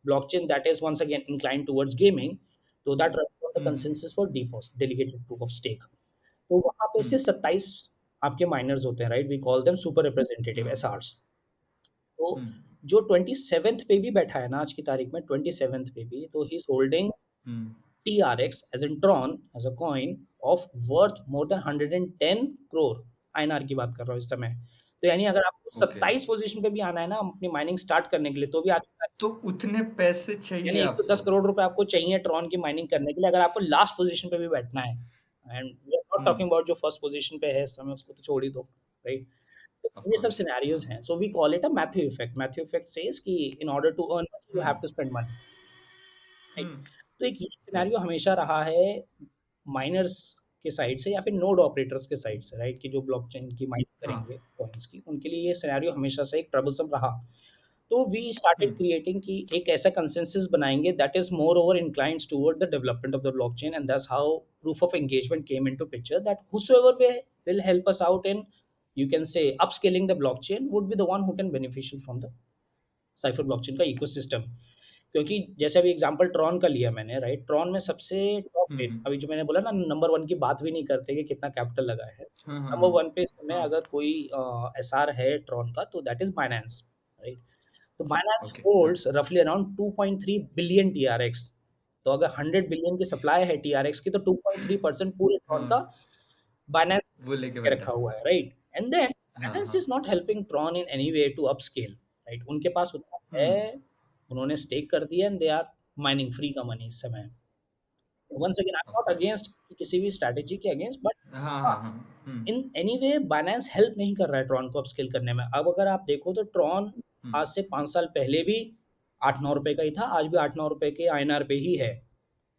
blockchain that is once again inclined towards gaming, तो that runs on the hmm. consensus for DPoS, delegated proof of stake। तो वहाँ पे हम्म। सिर्फ 27 आपके miners होते हैं, right? We call them super representative, हाँ। SRs. तो हम्म। जो 27th पे भी बैठा है ना आज की तारीख में, 27th पे भी, तो he is holding hmm. TRX as in Tron as a coin of worth more than 110 crore INR की बात कर रहा हूँ इस समय। तो यानी अगर आपको ओके। 27 पोजीशन पे भी आना है ना अपनी माइनिंग स्टार्ट करने के लिए, तो भी आज तो उतने पैसे यानी चाहिए 110 आपको? करोड़ रुपए आपको चाहिए ट्रॉन की माइनिंग करने के लिए, अगर आपको लास्ट पोजीशन पे भी बैठना है। And we are not hmm. Talking about जो फर्स्ट पोजीशन पे है इस समय, उसको तो छोड़ ही दो, राइट? तो ऑफ ये सब कोर्स। हाँ। सिनेरियोज हैं। So we call it a Matthew effect. Matthew effect says कि in order to earn money you have hmm. To spend money, right? Hmm. तो एक ये या। सिनेरियो हमेशा रहा है माइनर्स के साइड से या फिर नोड ऑपरेटर्स के साइड से, राइट? कि जो ब्लॉकचेन की माइनिंग हाँ। करेंगे कॉइन्स की, उनके लिए ये सिनेरियो हमेशा से एक ट्रबलसम रहा। तो वी स्टार्टेड हम्म। क्रिएटिंग कि एक ऐसा कंसेंसस बनाएंगे that is more over inclined toward the development of the blockchain, and that's how proof of engagement came into picture, that whosoever will help us out in, you can say, upscaling the blockchain would be the one who can beneficial from the cipher blockchain का ecosystem. क्योंकि जैसे अभी example Tron का लिया मैंने, right? Tron में सबसे top rate, हम्म। अभी जो मैंने बोला ना, नंबर 1 की बात भी नहीं करते कि कितना कैपिटल लगा है। हाँ, हाँ, नंबर हाँ। 1 पे इस समय हाँ। अगर कोई एसआर है ट्रॉन का, तो दैट इज बाइनेंस, राइट? तो बाइनेंस ओके, हाँ। होल्ड्स रफली अराउंड 2.3 बिलियन टीआरएक्स। तो अगर 100 बिलियन की सप्लाई है टीआरएक्स की, तो 2.3% पूरे ट्रॉन हाँ, का बाइनेंस वो लेके के बैठा रखा है। हुआ है, राइट? एंड देन हाँ, बाइनेंस हाँ। Is not helping Tron in any way to upscale, right? उनके पास उतना हम्म। है, उन्होंने स्टेक कर दिया, and they are mining free का मनी इस समय। Once again I am of not course. Against किसी भी स्ट्रैटेजी के अगेंस्ट, बट हाँ, हाँ, हाँ, हाँ। Hmm. In any way Binance help नहीं कर रहा है ट्रॉन को अपस्केल करने में। अब अगर आप देखो तो ट्रॉन हम्म। आज से 5 साल पहले भी 8-9 रुपए का ही था, आज भी 8-9 रुपए के आईएनआर पे ही है।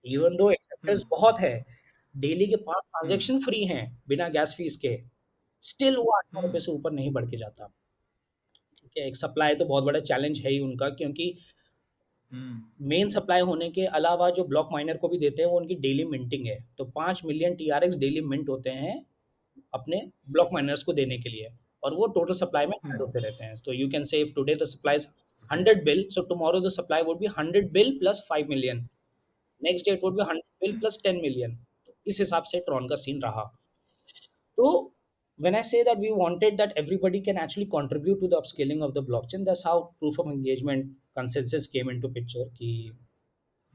इवन दो हम्म। एक्सेप्टर्स बहुत है, डेली के 5 हम्म। ट्रांजेक्शन फ्री हैं बिना गैस फीस के। स्टिल वो 800 हम्म रुपए से ऊपर नहीं बढ़ के जाता। ठीक है, एक सप्लाई तो बहुत बड़ा चैलेंज है ही उनका, क्योंकि हम्म मेन सप्लाई होने के अलावा जो ब्लॉक माइनर को भी देते हैं वो उनकी डेली मिंटिंग है। तो 5 मिलियन TRX डेली मिंट होते हैं अपने ब्लॉक माइनर्स को देने के लिए, और वो टोटल सप्लाई में ऐड हम्म होते रहते हैं। तो यू कैन से if today the supply is okay 100 bill, so tomorrow the supply would be 100 bill plus 5 million, next day it would be 100 bill plus 10 million. तो इस हिसाब से ट्रॉन का सीन रहा। तो when I say that we wanted that everybody can actually contribute to the upscaling of the blockchain, that's how proof of engagement consensus came into picture कि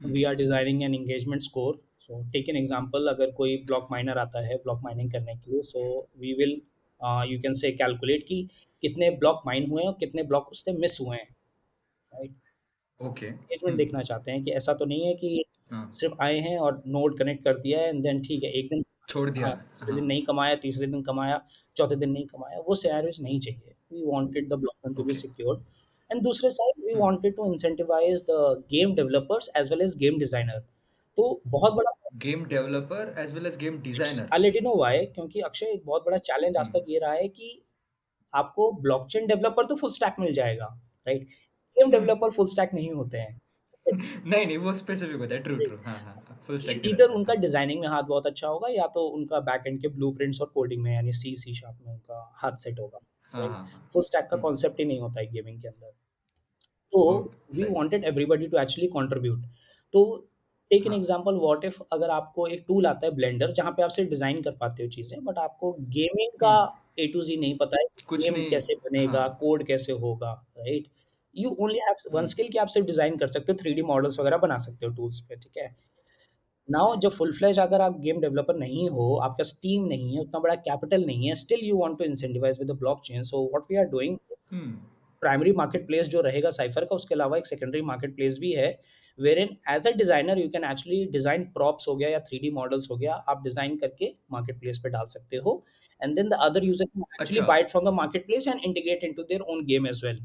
we are designing an engagement score. So take an example, अगर कोई block minor आता है block mining करने के लिए, so we will you can say calculate कि कितने ब्लॉक माइन हुए हैं और कितने ब्लॉक उससे मिस हुए हैं, राइट। ओके एंगेजमेंट देखना चाहते हैं कि ऐसा तो नहीं है कि हाँ सिर्फ आए हैं और नोड कनेक्ट कर दिया है एंड देन ठीक है, एक दिन छोड़ दिया हाँ, दूसरे हाँ दिन नहीं कमाया, तीसरे दिन कमाया, चौथे दिन नहीं कमाया, वो सिनेरियोज नहीं चाहिए। We wanted the blockchain to be okay secured, and दूसरे side we hmm wanted to incentivise the game developers as well as game designer. तो बहुत बड़ा, game developer as well as game designer I let you know why, क्योंकि अक्षय एक बहुत बड़ा challenge आज हम्म तक ये रहा है कि आपको ब्लॉकचेन डेवलपर तो फुल स्टैक मिल जाएगा, right. Game developer full stack नहीं होते हैं। नहीं नहीं वो स्पेसिफिक होता है ट्रू ट्रू हाँ हाँ फुल स्टैक भी इधर रहता है उनका हाँ डिजाइनिंग में हाथ बहुत अच्छा होगा, या तो उनका बैकएंड के ब्लूप्रिंट्स और कोडिंग में यानी सी शार्प में उनका हाथ सेट होगा, हाँ राइट। हाँ हाँ फुल स्टैक का हम्म कॉन्सेप्ट ही नहीं होता है गेमिंग के अंदर। तो ओके वी सही wanted everybody to actually contribute. तो टेक एन हाँ एग्जांपल, व्हाट इफ अगर आपको एक टूल आता है ब्लेंडर, जहाँ पे आप सिर्फ डिजाइन कर पाते हो चीजें, बट आपको गेमिंग का हम्म ए टू जी नहीं पता है, कुछ गेम नहीं कैसे हाँ बनेगा, कोड कैसे होगा, right. You only have one hmm skill कि आप सिर्फ डिजाइन कर सकते हो, 3D मॉडल्स वगैरह बना सकते हो टूल्स पे, ठीक है। नाउ ओके जब फुल फ्लेज अगर आप गेम डेवलपर नहीं हो, आपका टीम नहीं है, उतना बड़ा कैपिटल नहीं है, still you want to incentivise with the blockchain, so what we are doing, hmm primary market place जो रहेगा साइफर का, उसके अलावा एक सेकेंडरी मार्केट प्लेस भी है, wherein as a designer you can actually design props हो गया या 3D मॉडल्स हो गया, आप डिजाइन करके मार्केट प्लेस पे डाल सकते हो, and then the other user can actually अच्छा buy it from the market place and integrate into their own game as well.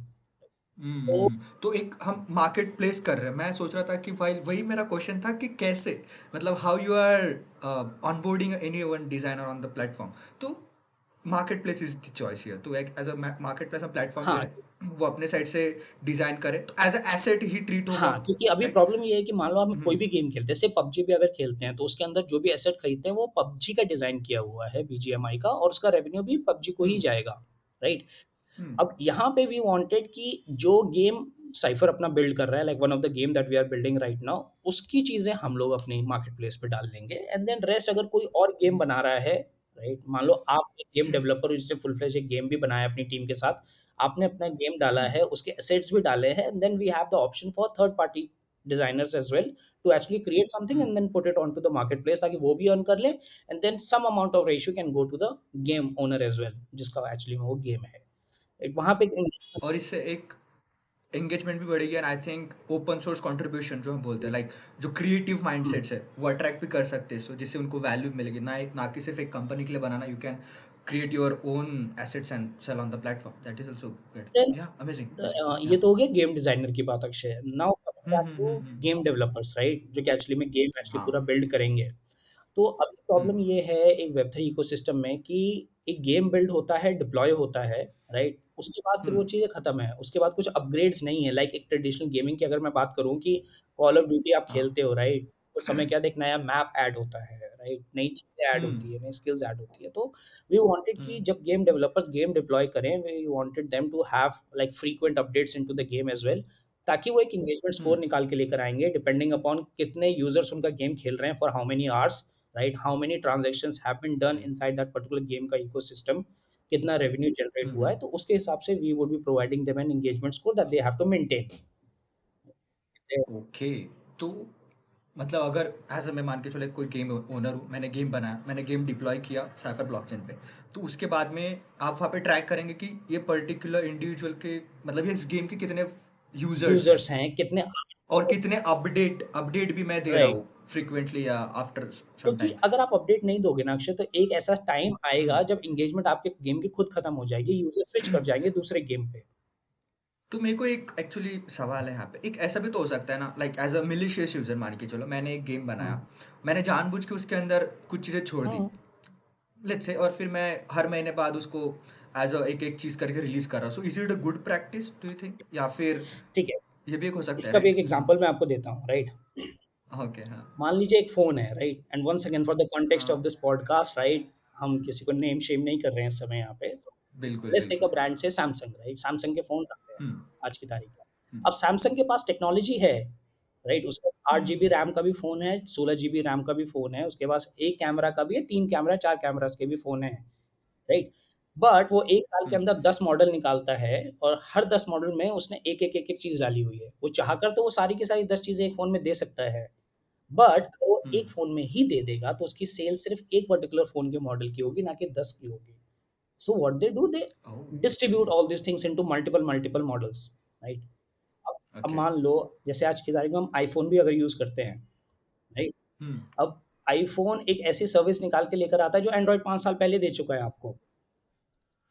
तो तो एक हम मार्केट प्लेस कर रहे हैं मैं सोच रहा था कि भाई वही मेरा क्वेश्चन था कि कैसे मतलब how you are onboarding anyone designer on the platform तो marketplace is the choice here तो एक एज अ मार्केट प्लेस हम प्लेटफॉर्म दे हाँ, रहे हैं वो अपने साइड से डिजाइन करे तो एज अ एसेट ही ट्रीट होगा हाँ, क्योंकि अभी राइट प्रॉब्लम ये है कि मान लो हम कोई हम्म भी गेम खेलते हैं, जैसे पबजी भी अगर खेलते हैं, तो उसके अंदर जो भी एसेट खरीदते हैं वो पबजी का डिजाइन किया हुआ है, बीजीएमआई का, और उसका रेवेन्यू भी पबजी को ही हम्म जाएगा, राइट। हम्म अब यहाँ पे वी वांटेड कि जो गेम साइफर अपना बिल्ड कर रहा है, like one of the game that we are building right now, उसकी चीजें हम लोग अपनी मार्केट प्लेस पे डाल देंगे, एंड देन रेस्ट अगर कोई और गेम बना रहा है, राइट, मान लो आप एक गेम डेवलपर हो जिसने फुल फ्लेज एक गेम भी बनाया अपनी टीम के साथ, आपने अपना गेम डाला हम्म है, उसके एसेट्स भी डाले हैं, and then we have the option for third party designers as well to actually create something hmm and then put it on to the market place, ताकि वो भी अर्न कर ले, and then some amount of ratio can go to the game owner as well, जिसका actually में वो game है, एक वहाँ पे एक और इससे एक एंगेजमेंट भी बढ़ेगी and I think open source contribution जो हम बोलते हैं लाइक जो क्रिएटिव माइंडसेट्स है वो अट्रैक्ट भी कर सकते हैं सो जिससे उनको वैल्यू मिलेगी ना कि सिर्फ एक कंपनी के लिए बनाना you can create your own assets and sell on the platform that is also then good या अमेजिंग अमेजिंग ये या तो हो गया गेम डिजाइनर की बात Akshay. Now coming back to hmm game developers, right, जो कि एक्चुअली में गेम एक्चुअली पूरा हाँ बिल्ड करेंगे। तो अभी प्रॉब्लम हम्म ये है एक वेब थ्री इकोसिस्टम में कि एक गेम बिल्ड होता है, डिप्लॉय होता है, राइट, उसके बाद फिर वो हम्म चीज़ें खत्म है, उसके बाद कुछ अपग्रेड्स नहीं है, लाइक एक ट्रेडिशनल गेमिंग की अगर मैं बात करूँ कि कॉल ऑफ ड्यूटी आप हाँ खेलते हो, राइट, उस समय क्या एक नया मैप ऐड होता है, राइट, नई चीज़ें ऐड हम्म होती है, नई स्किल्स ऐड होती है। तो वी वांटेड कि हम्म जब गेम डेवलपर्स गेम डिप्लॉय करें, we wanted them to have like frequent updates into the game as well, ताकि वो एक एंगेजमेंट स्कोर हम्म निकाल के लेकर आएंगे डिपेंडिंग अपॉन कितने यूजर्स उनका गेम खेल रहे हैं for how many hours, right, how many transactions have been done okay inside that particular game का ecosystem, कितना रेवेन्यू जनरेट हुआ हम्म है, तो उसके हिसाब से we would be providing them an engagement score that they have to maintain. Okay तो मतलब अगर एज मैं मान के चलो कोई गेम ओनर हूँ मैंने गेम बनाया मैंने गेम डिप्लॉय किया साइफर ब्लॉकचेन पे तो उसके बाद में आप वहाँ पे ट्रैक करेंगे कि ये पर्टिकुलर इंडिविजुअल के मतलब ये इस गेम के कितने यूजर्स हैं यूजर्स हैं कितने, और कितने अपडेट अपडेट भी मैं दे रहा राइट, हूँ फ्रिक्वेंटली या आफ्टर सम क्योंकि टाइम अगर आप अपडेट नहीं दोगे ना अक्षय, तो एक ऐसा टाइम आएगा हम्म जब एंगेजमेंट आपके गेम की खुद खत्म हो जाएगी, यूजर स्विच कर जाएंगे दूसरे गेम पे। तो मेरे को एक एक्चुअली सवाल है यहाँ पे एक ऐसा भी तो हो सकता है ना like as a malicious user मान के चलो मैंने एक गेम बनाया हम्म मैंने जानबूझ के उसके अंदर कुछ चीज़ें छोड़ दी हम्म लेट्स से, और फिर मैं हर महीने बाद उसको एज अ एक एक चीज़ करके रिलीज कर रहा हूँ, so is it a good practice do you think, या फिर ठीक है, ये भी एक हो सकता है, इसका भी राइट? एक एग्जांपल मैं आपको देता हूँ, राइट? ओके, हाँ। मान लीजिए एक फ़ोन है, right? And once again for the context of हाँ, दिस पॉडकास्ट, राइट? हम किसी को नेम शेम नहीं कर रहे हैं इस समय यहाँ पे। बिल्कुल लेट्स टेक अ बिल्कुल। ब्रांड से सैमसंग, राइट? सैमसंग के फ़ोन्स आते हैं हम्म। आज की तारीख में। हम्म। अब सैमसंग के पास टेक्नोलॉजी है, राइट? उसके पास 8 जीबी हम्म। रैम का भी फ़ोन है, 16 जीबी रैम का भी फ़ोन है, उसके पास 1 कैमरा का भी है, 3 कैमरा, 4 कैमरास के भी फ़ोन हैं, राइट? बट वो 1 साल के हम्म। अंदर 10 मॉडल निकालता है और हर 10 मॉडल में उसने एक-एक, एक-एक चीज़ डाली हुई है। वो चाहकर तो वो सारी की सारी 10 चीज़ें एक फ़ोन में दे सकता है। बट अगर वो हम्म। एक फ़ोन में ही दे देगा, तो उसकी सेल सिर्फ़ एक पर्टिकुलर फ़ोन के मॉडल की होगी, ना कि 10 की होगी। So what they do, they okay. Distribute all these things into multiple models, right? अब ओके। मान लो, जैसे आज की तारीख में हम आईफ़ोन भी अगर यूज़ करते हैं, राइट? हम्म। अब आईफ़ोन एक ऐसी सर्विस निकाल के लेकर आता है जो एंड्रॉइड 5 साल पहले दे चुका है आपको।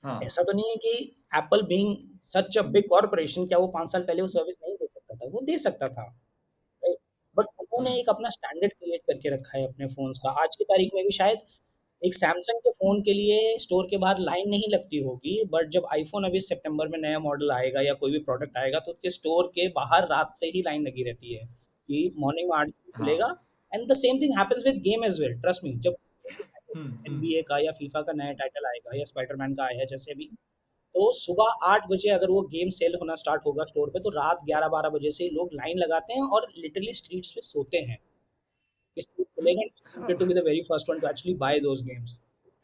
हाँ। ऐसा तो नहीं है कि Apple being such a big corporation, क्या वो 5 साल पहले वो सर्विस नहीं दे सकता था? वो दे सकता था, राइट? बट उन्होंने हम्म। एक अपना स्टैंडर्ड क्रिएट करके रखा है अपने फ़ोन्स का। आज की तारीख में भी शायद एक सैमसंग के फ़ोन के लिए स्टोर के बाहर लाइन नहीं लगती होगी, बट जब आईफ़ोन अभी सितंबर में नया मॉडल आएगा या कोई भी प्रोडक्ट आएगा, तो उसके स्टोर के बाहर रात से ही लाइन लगी रहती है कि मॉर्निंग में 8 बजे हाँ। खुलेगा। And the same thing happens with game as well, trust me. जब हम्म। एनबीए का या फीफा का नया टाइटल आएगा या स्पाइडरमैन का आया है जैसे भी, तो सुबह 8 बजे अगर वो गेम सेल होना स्टार्ट होगा स्टोर पे, तो रात 11-12 बजे से लोग लाइन लगाते हैं और लिटरली स्ट्रीट्स पे सोते हैं। कि स्टोर खुलेगा, हाँ। wanted to be the very first one to actually buy those games।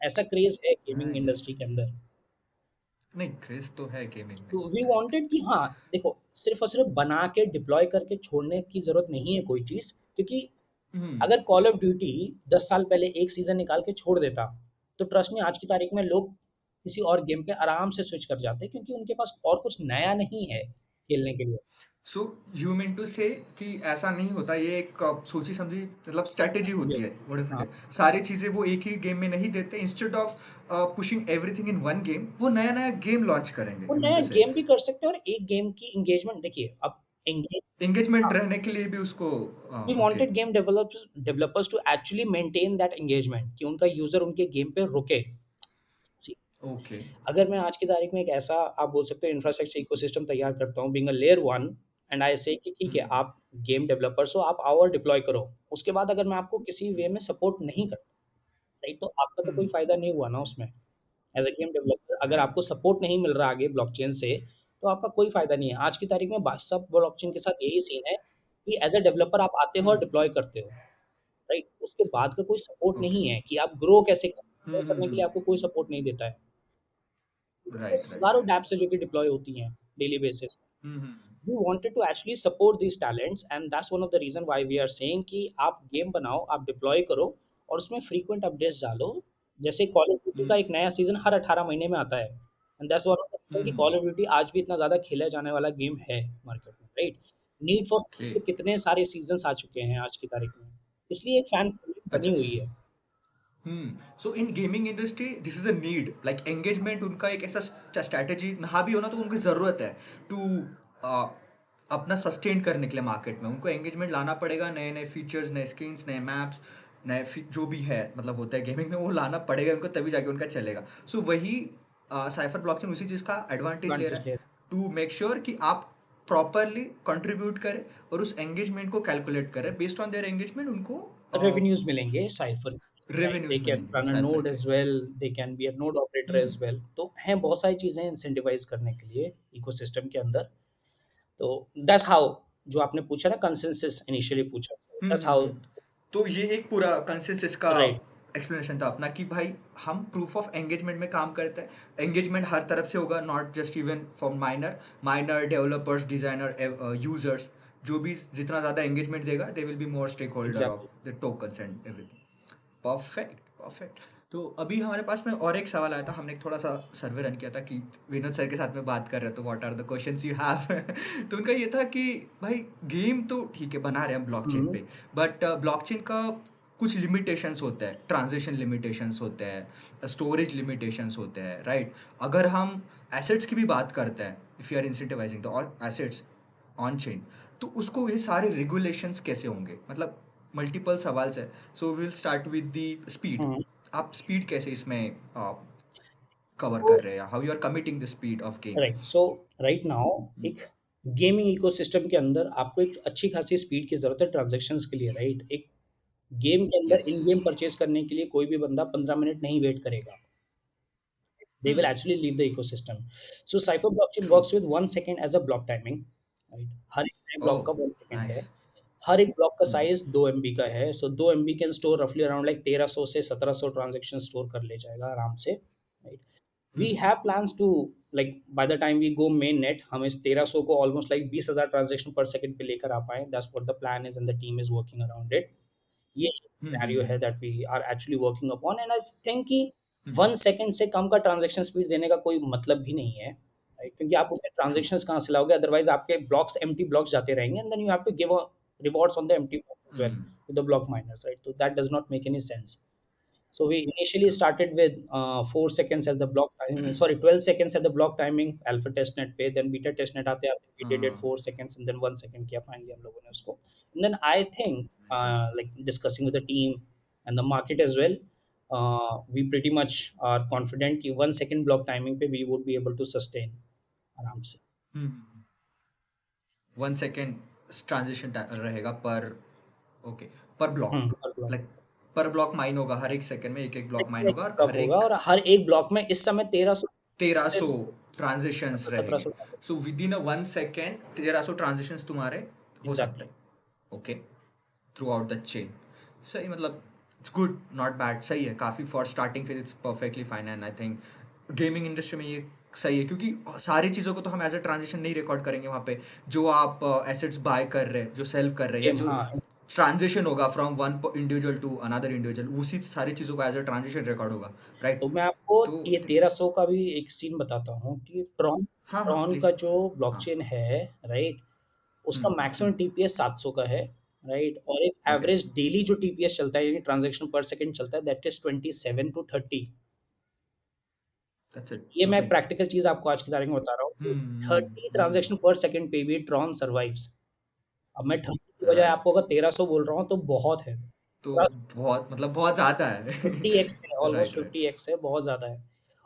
ऐसा क्रेज़ है गेमिंग नाइस। इंडस्ट्री के अंदर। नहीं, क्रेज तो है गेमिंग में। तो वी वांटेड कि हाँ, देखो, सिर्फ़ और सिर्फ़ बना के डिप्लॉय करके छोड़ने की ज़रूरत नहीं है कोई चीज़, क्योंकि हम्म। अगर कॉल ऑफ ड्यूटी 10 साल पहले एक सीज़न निकाल के छोड़ देता, तो ट्रस्ट मी आज की तारीख में लोग किसी और गेम पे आराम से स्विच कर जाते, क्योंकि उनके पास और कुछ नया नहीं है खेलने के लिए। सो यू मीन टू से कि ऐसा नहीं होता, ये एक सोची समझी मतलब स्ट्रैटेजी होती है, बिल्कुल, वो डिफरेंट हाँ। है, सारी चीज़ें वो एक ही गेम में नहीं देते, instead of pushing everything in one game, वो नया नया गेम लॉन्च करेंगे, वो यू मीन नया टू से गेम भी कर सकते हैं और एक गेम की एंगेजमेंट देखिए, अब एंगेज एंगेजमेंट हाँ। रहने के लिए भी उसको। We okay. wanted game developers to actually maintain that engagement कि उनका यूज़र उनके गेम पे रुके। See, okay. अगर मैं आज की तारीख में एक ऐसा आप बोल सकते हो इंफ्रास्ट्रक्चर इकोसिस्टम तैयार करता हूँ being a layer 1, and I से कि ठीक है, हम्म। आप गेम डेवलपर्स हो, आप आओ और डिप्लॉय करो। उसके बाद अगर मैं आपको किसी वे में सपोर्ट नहीं करता, राइट? तो आपका तो कोई हम्म। फ़ायदा नहीं हुआ ना उसमें। एज़ अ गेम डेवलपर अगर आपको राइट। सपोर्ट नहीं मिल रहा आगे ब्लॉकचेन से, तो आपका कोई फ़ायदा नहीं है। आज की तारीख में सब ब्लॉकचेन के साथ यही सीन है कि एज़ अ डेवलपर आप आते हो और हम्म। डिप्लॉय करते हो, राइट? उसके बाद का कोई सपोर्ट ओके। नहीं है कि आप ग्रो कैसे हम्म। ग्रो करने के लिए आपको कोई सपोर्ट नहीं देता है। राइट राइट हज़ारों राइट। डैप्स हैं जो कि डिप्लॉय होती हैं डेली बेसिस पे। हम्म। We wanted to actually support these talents and that's one of the reason why we are saying कि आप गेम बनाओ, आप डिप्लॉय करो और उसमें फ्रीक्वेंट अपडेट्स डालो। जैसे कॉल ऑफ ड्यूटी हम्म। का एक नया सीज़न हर 18 महीने में आता है, and that's one of the reason कि हम्म। कॉल ऑफ ड्यूटी आज भी इतना ज़्यादा खेला जाने वाला गेम है मार्केट में, right? Need for okay. Speed के कितने सारे सीज़न्स आ चुके हैं आज की तारीख में। इसलिए एक फैन फॉलोइंग बनी अच्छा। हुई है। So in gaming industry this is a need, like engagement उनका एक ऐसा स्ट्रैटेजी ना भी होना तो उनको ज़रूरत है टू अपना सस्टेन करने के लिए मार्केट में, उनको एंगेजमेंट लाना पड़ेगा, नए नए फीचर्स, नए स्किन्स, नए मैप्स, जो भी है मतलब होता है गेमिंग में, वो लाना पड़ेगा उनको, तभी जाके उनका चलेगा। सो वही साइफर ब्लॉकचेन उसी चीज़ का एडवांटेज ले रहा एडवांटेज है ले टू मेक श्योर कि आप प्रॉपरली कंट्रीब्यूट करें और उस एंगेजमेंट को कैलकुलेट करें, बेस्ड ऑन देयर एंगेजमेंट उनको रेवेन्यूज़ मिलेंगे cipher, right? They revenues can मिलेंगे रन अ साइफर नोड के। As well, they can be a node operator hmm. As well. तो हैं बहुत सारी चीज़ें इंसेंटिवाइज़ करने के लिए इकोसिस्टम के अंदर। तो दैट्स हाउ, जो आपने पूछा ना कंसेंसस इनिशियली पूछा, दैट्स हाउ। हम्म। तो ये एक पूरा कंसेंसस का राइट, एक्सप्लेनेशन था अपना कि भाई हम प्रूफ ऑफ एंगेजमेंट में काम करते हैं, एंगेजमेंट हर तरफ से होगा, not just even for minor minor developers, designer, users, जो भी जितना ज़्यादा एंगेजमेंट देगा they will be more stakeholder of exactly. The tokens and everything. Perfect perfect. तो अभी हमारे पास में और एक सवाल आया था, हमने एक थोड़ा सा सर्वे रन किया था कि विनोद सर के साथ में बात कर रहे तो what are the questions you have. तो उनका ये था कि भाई गेम तो ठीक है बना रहे हैं हम ब्लॉकचेन हुँ, पे, बट ब्लॉकचेन का कुछ लिमिटेशंस होते हैं, ट्रांजेक्शन लिमिटेशंस होते हैं, स्टोरेज लिमिटेशंस होते हैं, राइट? अगर हम एसेट्स की भी बात करते हैं, if you are incentivising the assets on chain, तो उसको ये सारे रेगुलेशंस कैसे होंगे, मतलब मल्टीपल सवाल्स है। So will start with the speed. हुँ। आप स्पीड कैसे इसमें कवर कर रहे हैं, how you are committing the speed of game? Right, so right now एक गेमिंग इकोसिस्टम के अंदर आपको एक अच्छी खासी स्पीड की ज़रूरत है ट्रांज़ैक्शंस के लिए, राइट? एक गेम के अंदर यस। इन गेम परचेज़ करने के लिए कोई भी बंदा 15 मिनट नहीं वेट करेगा। They will actually leave the ecosystem. So Cypher blockchain true. works with 1 second as a block timing, right? हर एक नए ब्लॉक ओह का 1 सेकंड है। नाइस। हर एक ब्लॉक का साइज़ 2 एमबी का है। सो 2 एमबी कैन स्टोर रफली अराउंड लाइक 1300 से 1700 ट्रांज़ैक्शन स्टोर कर ले जाएगा आराम से, right? We have plans to like by the time we go main net हम इस 1300 को almost like 20,000 transaction per second पे लेकर आ पाएँ। That's what the plan is and the team is working around it. ये सिनेरियो है that we are actually working upon and I think कि 1 second से कम का ट्रांज़ैक्शन स्पीड देने का कोई मतलब भी नहीं है, राइट? क्योंकि आप उतने ट्रू। ट्रांज़ैक्शंस कहाँ से लाओगे? अदरवाइज़ आपके ब्लॉक्स एम्प्टी ब्लॉक्स जाते रहेंगे and then you have to give rewards on the empty blocks as well to the block miners, right? So that does not make any sense. So we initially true. started with 4 seconds as the block timing, sorry, 12 seconds as the block timing alpha testnet पे, then beta testnet आते-आते we did it 4 seconds and then 1 second किया finally हम लोगों ने उसको. And then I think like discussing with the team and the market as well, we pretty much are confident कि 1 second block timing पे we would be able to sustain आराम से. 1 second transition रहेगा पर, ओके, पर block, per block. Like पर block mine होगा, हर एक सेकंड में एक एक ब्लॉक माइन एक होगा और ब्लॉक हर होगा एक और हर एक ब्लॉक में इस समय 1300 1300 से ट्रांजिशंस रहेंगे। 1700 so with in a 1 second 1300 transitions तुम्हारे हो सकते एग्जैक्टली. हैं, okay, through out the chain. सही, मतलब इट्स गुड, नॉट बैड, सही है काफ़ी for starting phase, it's perfectly fine. And I think gaming industry में ये सही है, क्योंकि सारी चीज़ों को तो हम एज अ ट्रांजिशन नहीं रिकॉर्ड करेंगे वहाँ पे। जो आप एसेट्स बाय कर रहे हैं, जो सेल कर रहे हैं, या गेम जो हाँ. ट्रांजिशन होगा from one individual to another individual, उसी सारी चीज़ों को एज अ ट्रांजिशन रिकॉर्ड होगा, राइट? तो मैं आपको तो ये आई थिंक इट्स, 1300 का भी एक सीन बताता हूँ कि ट्रॉन हाँ हाँ ट्रॉन प्लीज़। का जो हाँ। ब्लॉकचेन है, राइट? उसका मैक्सिमम टीपीएस 700 का है, राइट? और एक ओके, एवरेज डेली जो टीपीएस चलता है यानी ट्रांजैक्शन पर सेकंड चलता है that is 27 to 30. That's it, ये मैं ओके। प्रैक्टिकल चीज़ आपको आज की तारीख में बता रहा हूँ कि 30 ट्रांजैक्शन पर सेकंड पे भी ट्रॉन सर्वाइव्स. अब मैं 30 की बजाय राइट, आपको अगर 1300 बोल रहा हूँ तो बहुत है. तो प्लस बहुत, मतलब बहुत ज़्यादा है। 50x है, ऑलमोस्ट राइट राइट, 50x है, बहुत ज़्यादा है.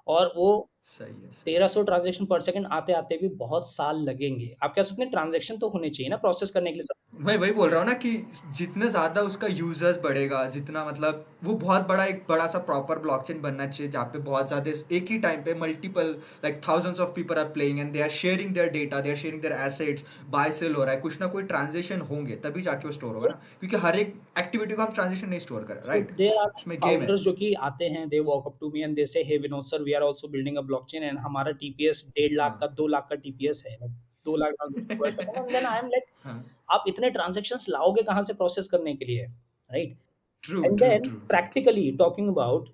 और वो सही है सही है। 1300 ट्रांज़ैक्शन पर सेकंड आते-आते भी बहुत साल लगेंगे. आप क्या सोचते हैं ट्रांज़ैक्शन तो होने चाहिए ना प्रोसेस करने के लिए सब. मैं वही बोल रहा हूँ ना कि जितना ज़्यादा उसका यूजर्स बढ़ेगा, जितना मतलब वो बहुत बड़ा, एक बड़ा सा प्रॉपर ब्लॉकचेन बनना चाहिए जहाँ पे बहुत ज़्यादा एक ही टाइम पे multiple, like thousands of people are playing and they are sharing their data, they are sharing their assets, buy sell हो रहा है, कुछ ना कोई ट्रांजेक्शन होंगे तभी जाके वो स्टोर होगा सो ना, क्योंकि हर एक एक्टिविटी को हम ट्रांजेक्शन नहीं स्टोर करें, सो राइट? देयर आर इसमें गेम है। फाउंडर्स जो कि आते हैं, they walk up to me and they say hey Vinod sir we are also building a blockchain and हमारा टीपीएस 1.5 लाख हाँ। का 2 लाख का टीपीएस है. 2 lakh transaction per second and then I am like हाँ। आप इतने ट्रांज़ैक्शंस लाओगे कहाँ से प्रोसेस करने के लिए, right? True and true then true true true. Practically talking about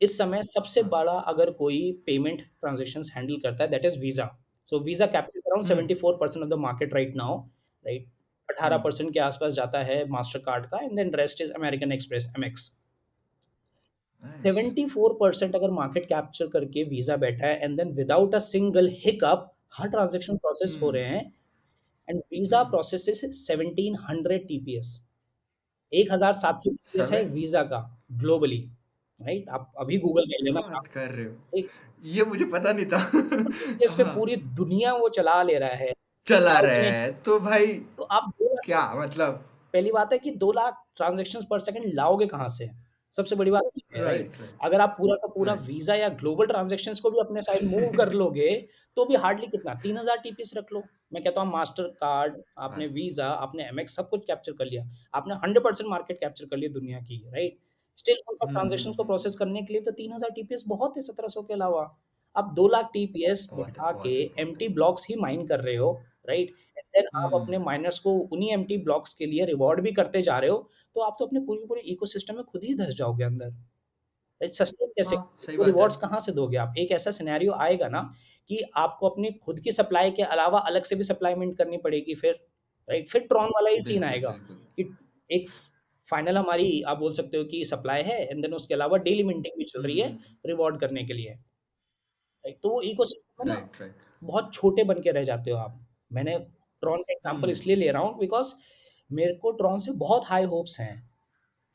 इस समय सबसे हाँ। बड़ा अगर कोई पेमेंट ट्रांजैक्शंस हैंडल करता है that is Visa. So Visa captures around hmm 74% of the market right now, right? Hmm 18% के आसपास जाता है मास्टर कार्ड का and then rest is American Express Amex. Nice. 74% अगर मार्केट कैप्चर करके वीजा बैठा है and then without a single hiccup हर ट्रांजैक्शन प्रोसेस हो रहे हम्म हैं and Visa hmm processes 1700 TPS. 1700 TPS है सेवन, वीजा का ग्लोबली, राइट? आप अभी गूगल कर क्या लेना. बात कर रहे हो, एक ये मुझे पता नहीं था। टीपीएस पे हाँ, पूरी दुनिया वो चला ले रहा है. चला रहे विदाउट हैं तो भाई, तो आप 2 लाख क्या मतलब। पहली बात है कि 2 लाख ट्रांज़ैक्शंस पर सेकंड लाओगे कहाँ से? सबसे बड़ी बात ये है, राइट? राइट राइट अगर आप पूरा का पूरा राइट। वीज़ा या ग्लोबल ट्रांज़ैक्शंस को भी अपने साइड मूव कर लोगे, तो भी हार्डली कितना 3000 टीपीएस रख लो. मैं कहता हूँ मास्टर कार्ड, आपने हाँ। वीज़ा, आपने एमएक्स सब कुछ कैप्चर कर लिया. आपने 100% मार्केट कैप्चर कर लिया दुनिया की, राइट? स्टिल उन सब ट्रांज़ैक्शंस को हम्म। प्रोसेस करने के लिए तो 3000 टीपीएस बहुत है 1700 के अलावा. आप 2 लाख टीपीएस बहुत है बैठा के बहुत है बहुत है। एम्प्टी ब्लॉक्स ही माइन कर रहे हो, राइट? एंड देन आप अपने हम्म। माइनर्स को उन्हीं एम्प्टी ब्लॉक्स के लिए रिवॉर्ड भी करते जा रहे हो, तो आप तो अपने पूरे इकोसिस्टम में खुद ही धँस जाओगे अंदर। राइट? सस्टेन कैसे हाँ करोगे? सही वो बात है। रिवॉर्ड्स कहाँ से दोगे आप? एक ऐसा सिनेरियो आएगा ना कि आपको अपनी खुद की सप्लाई के अलावा अलग से भी सप्लाईमेंट करनी पड़ेगी फिर, राइट? फिर ट्रॉन वाला ही सीन बिल्कुल आएगा बिल्कुल। कि एक फाइनल हमारी आप बोल सकते हो कि सप्लाई है एंड देन उसके अलावा डेली मिंटिंग भी चल रही है हम्म। रिवॉर्ड करने के लिए, राइट? तो वो इकोसिस्टम में ना राइट राइट। बहुत छोटे बन के रह जाते हो आप. मैंने ट्रॉन का एग्ज़ाम्पल हम्म इसलिए ले रहा हूँ बिकॉज़ मेरे को ट्रॉन से बहुत हाई होप्स हैं.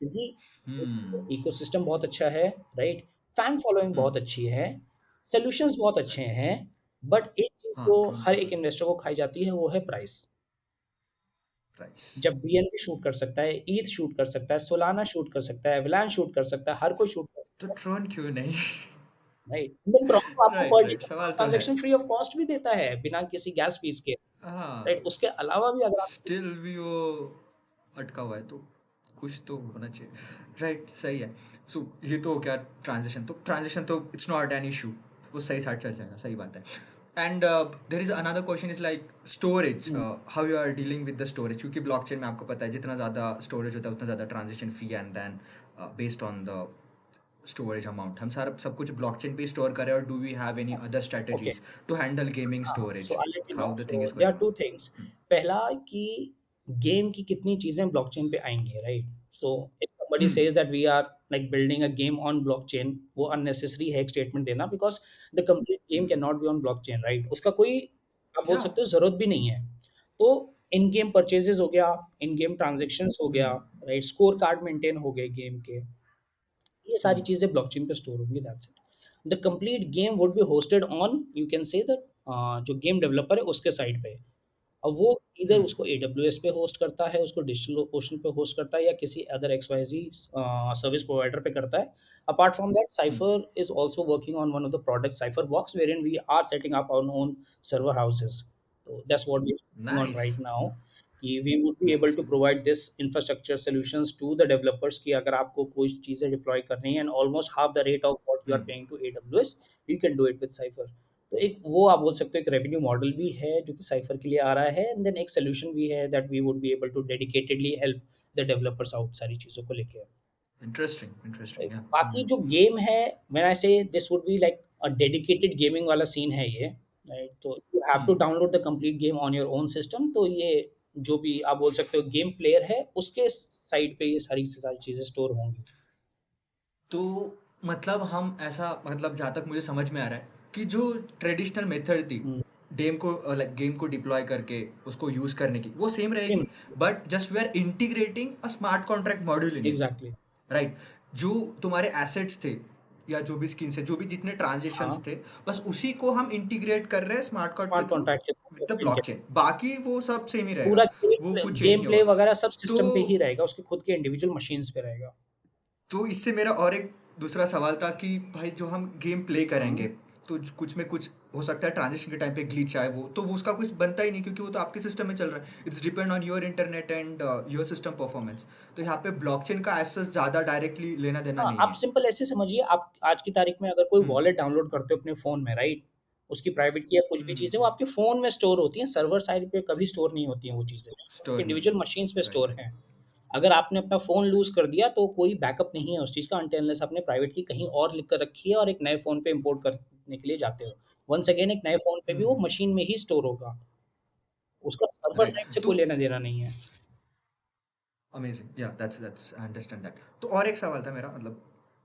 क्योंकि Hmm. इकोसिस्टम बहुत अच्छा है, राइट? Fan following Hmm. बहुत अच्छी है, सॉल्यूशंस बहुत अच्छे हैं, बट एक चीज़ हाँ, जो ट्रू हर ट्रू एक इन्वेस्टर को खाई जाती है वो है प्राइस। प्राइस। जब बीएनबी शूट कर सकता है, ईथ शूट कर सकता है, सोलाना शूट कर सकता है, एवलांच शूट कर सकता है, हर कोई शूट कर तो सकता है, ट्रोन क्यों नहीं? राइट? इवन ट्रॉन आपको राइट पर डे राइट, का सवाल तो है। ट्रांज़ैक्शन फ्री ऑफ कॉस्ट भी देता है, बिना किसी गैस फीस के, राइट? हाँ, उसके अलावा भी अगर आप स्टिल भी वो अटका हुआ है, तो कुछ तो होना चाहिए। राइट, सही है। सो ये तो हो गया ट्रांजिशन, तो ट्रांजिशन तो इट्स नॉट एन इशू, वो सही साइड चल जाएगा, सही बात है। And there is another question is like storage, hmm, how you are dealing with the storage, क्योंकि ब्लॉकचेन में आपको पता है जितना ज़्यादा स्टोरेज होता है उतना ज़्यादा transaction fee, and then based on the storage amount हम सारा सब कुछ ब्लॉकचेन पे स्टोर करें, और do we have any other okay. Strategies to handle gaming हाँ, so storage, I will let you know. How the thing so is there are going 2 on? Things. पहला कि गेम की कितनी चीज़ें ब्लॉकचेन पे आएँगी, right? So if somebody says that we are like building a game on blockchain, वो unnecessary है एक स्टेटमेंट देना, because the complete game can not be on blockchain, right? उसका कोई, आप बोल या सकते हो, ज़रूरत भी नहीं है। तो इन गेम परचेज़ेज़ हो गया, इन गेम ट्रांज़ैक्शंस हो गया, राइट? स्कोर कार्ड मेंटेन हो गए गेम के। ये सारी चीज़ें ब्लॉकचेन पे स्टोर होंगी, that's it. The complete game would be hosted on, you can say that, जो गेम डेवलपर है उसके साइड पे। अब वो इधर उसको एडब्ल्यूएस पे होस्ट करता है, उसको डिजिटल ओशन पे होस्ट करता है, या किसी अदर एक्सवाईज़ी सर्विस प्रोवाइडर पे करता है। Apart from that, Cypher is also working on one of the product, Cypher box, wherein we are setting up our own server houses. So that's what we're working on nice right now, कि we would be able nice to provide this infrastructure solutions to the developers, कि अगर आपको कोई चीज़ें deploy करनी है, and almost half the rate of what you are paying to AWS, you can do it with Cypher। तो एक वो आप बोल सकते हो एक रेवेन्यू मॉडल भी है जो कि साइफर के लिए आ रहा है, एंड देन एक सोल्यूशन भी है that we would be able to dedicatedly help the developers out सारी चीज़ों को लेके। इंटरेस्टिंग इंटरेस्टिंग, या बाकी जो गेम है, when I say this would be like a dedicated gaming वाला सीन है ये, राइट? तो you have to download the complete game on your own system. तो ये जो भी आप बोल सकते हो गेम प्लेयर है, उसके साइड पे ये सारी से सारी चीज़ें स्टोर होंगी। तो मतलब हम ऐसा, मतलब जहाँ तक मुझे समझ में आ रहा है कि जो ट्रेडिशनल मेथड थी हुँ, गेम को, लाइक गेम को डिप्लॉय करके उसको यूज़ करने की, वो सेम सेम, रहेगी, but just we are integrating a smart contract module in it, exactly. Right? जो तुम्हारे एसेट्स थे या जो भी स्किन्स है, जो भी जितने ट्रांजेक्शन्स हाँ, थे, बस उसी को हम इंटीग्रेट कर रहे हैं स्मार्ट कार्ड के स्मार्ट थ्रू कॉन्ट्रैक्ट के विद द साथ इनके ब्लॉकचेन, बाकी वो सब सेम ही पूरा रहेगा, वो कुछ चेंज गेम नहीं प्ले होगा। वगैरह सब तो सिस्टम पे ही रहेगा, उसके खुद के इंडिविजुअल मशीन्स पे रहेगा। तो इससे मेरा और एक दूसरा सवाल था कि भाई जो हम गेम प्ले हुँ। करेंगे, तो कुछ में कुछ हो सकता है ट्रांजेक्शन के टाइम पे ग्लिच आए, वो उसका कुछ बनता ही नहीं, क्योंकि वो तो आपके सिस्टम में चल रहा है, it's depend on your internet and your system performance. तो यहाँ पे ब्लॉकचेन का एसेस ज़्यादा डायरेक्टली लेना देना हाँ, नहीं आप है। सिंपल ऐसे समझिए, आप आज की तारीख में अगर कोई हम्म वॉलेट डाउनलोड करते हो अपने फ़ोन में, राइट? उसकी प्राइवेट की या कुछ भी चीज़ें वो हम्म। आपके फ़ोन में स्टोर होती हैं, सर्वर साइड पे कभी स्टोर नहीं होती हैं वो चीज़ें, स्टोर नहीं इंडिविजुअल होती, मशीन्स पे राइट स्टोर राइट। हैं। अगर आपने अपना फ़ोन लूज़ कर दिया तो कोई बैकअप नहीं है उस चीज़ का, अनटिल अनलेस आपने प्राइवेट की कहीं और लिख कर रखी है और एक नए फ़ोन पे इम्पोर्ट करने के लिए जाते हो। वन्स अगेन एक नए फ़ोन पे भी वो मशीन में ही स्टोर होगा, उसका सर्वर राइट, साइड से तो कोई लेना-देना नहीं है। अमेजिंग, या दैट्स आई अंडरस्टैंड दैट। तो और एक सवाल था मेरा, मतलब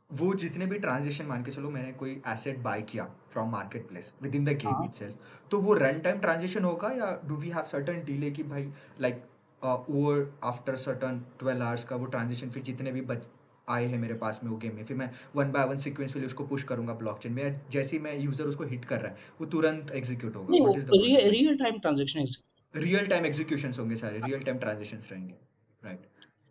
वो जितने भी ट्रांजेक्शन, मान के चलो मैंने कोई एसेट बाय किया from market place within the game हाँ। इटसेल्फ, तो वो रन टाइम ट्रांजेक्शन होगा, या do we have certain delay कि भाई like over after certain 12 hours का वो ट्रांजेक्शन, फिर जितने भी बच आए हैं मेरे पास में वो गेम में, फिर मैं वन बाय वन सिक्वेंसली उसको पुश करूंगा ब्लॉकचेन में, या जैसे ही मैं यूज़र उसको हिट कर रहा है वो तुरंत एग्जीक्यूट होगा, नहीं, वो what is the procedure? Real time transaction है। रियल टाइम एग्जीक्यूशंस होंगे, सारे रियल टाइम ट्रांजेक्शन्स रहेंगे, राइट?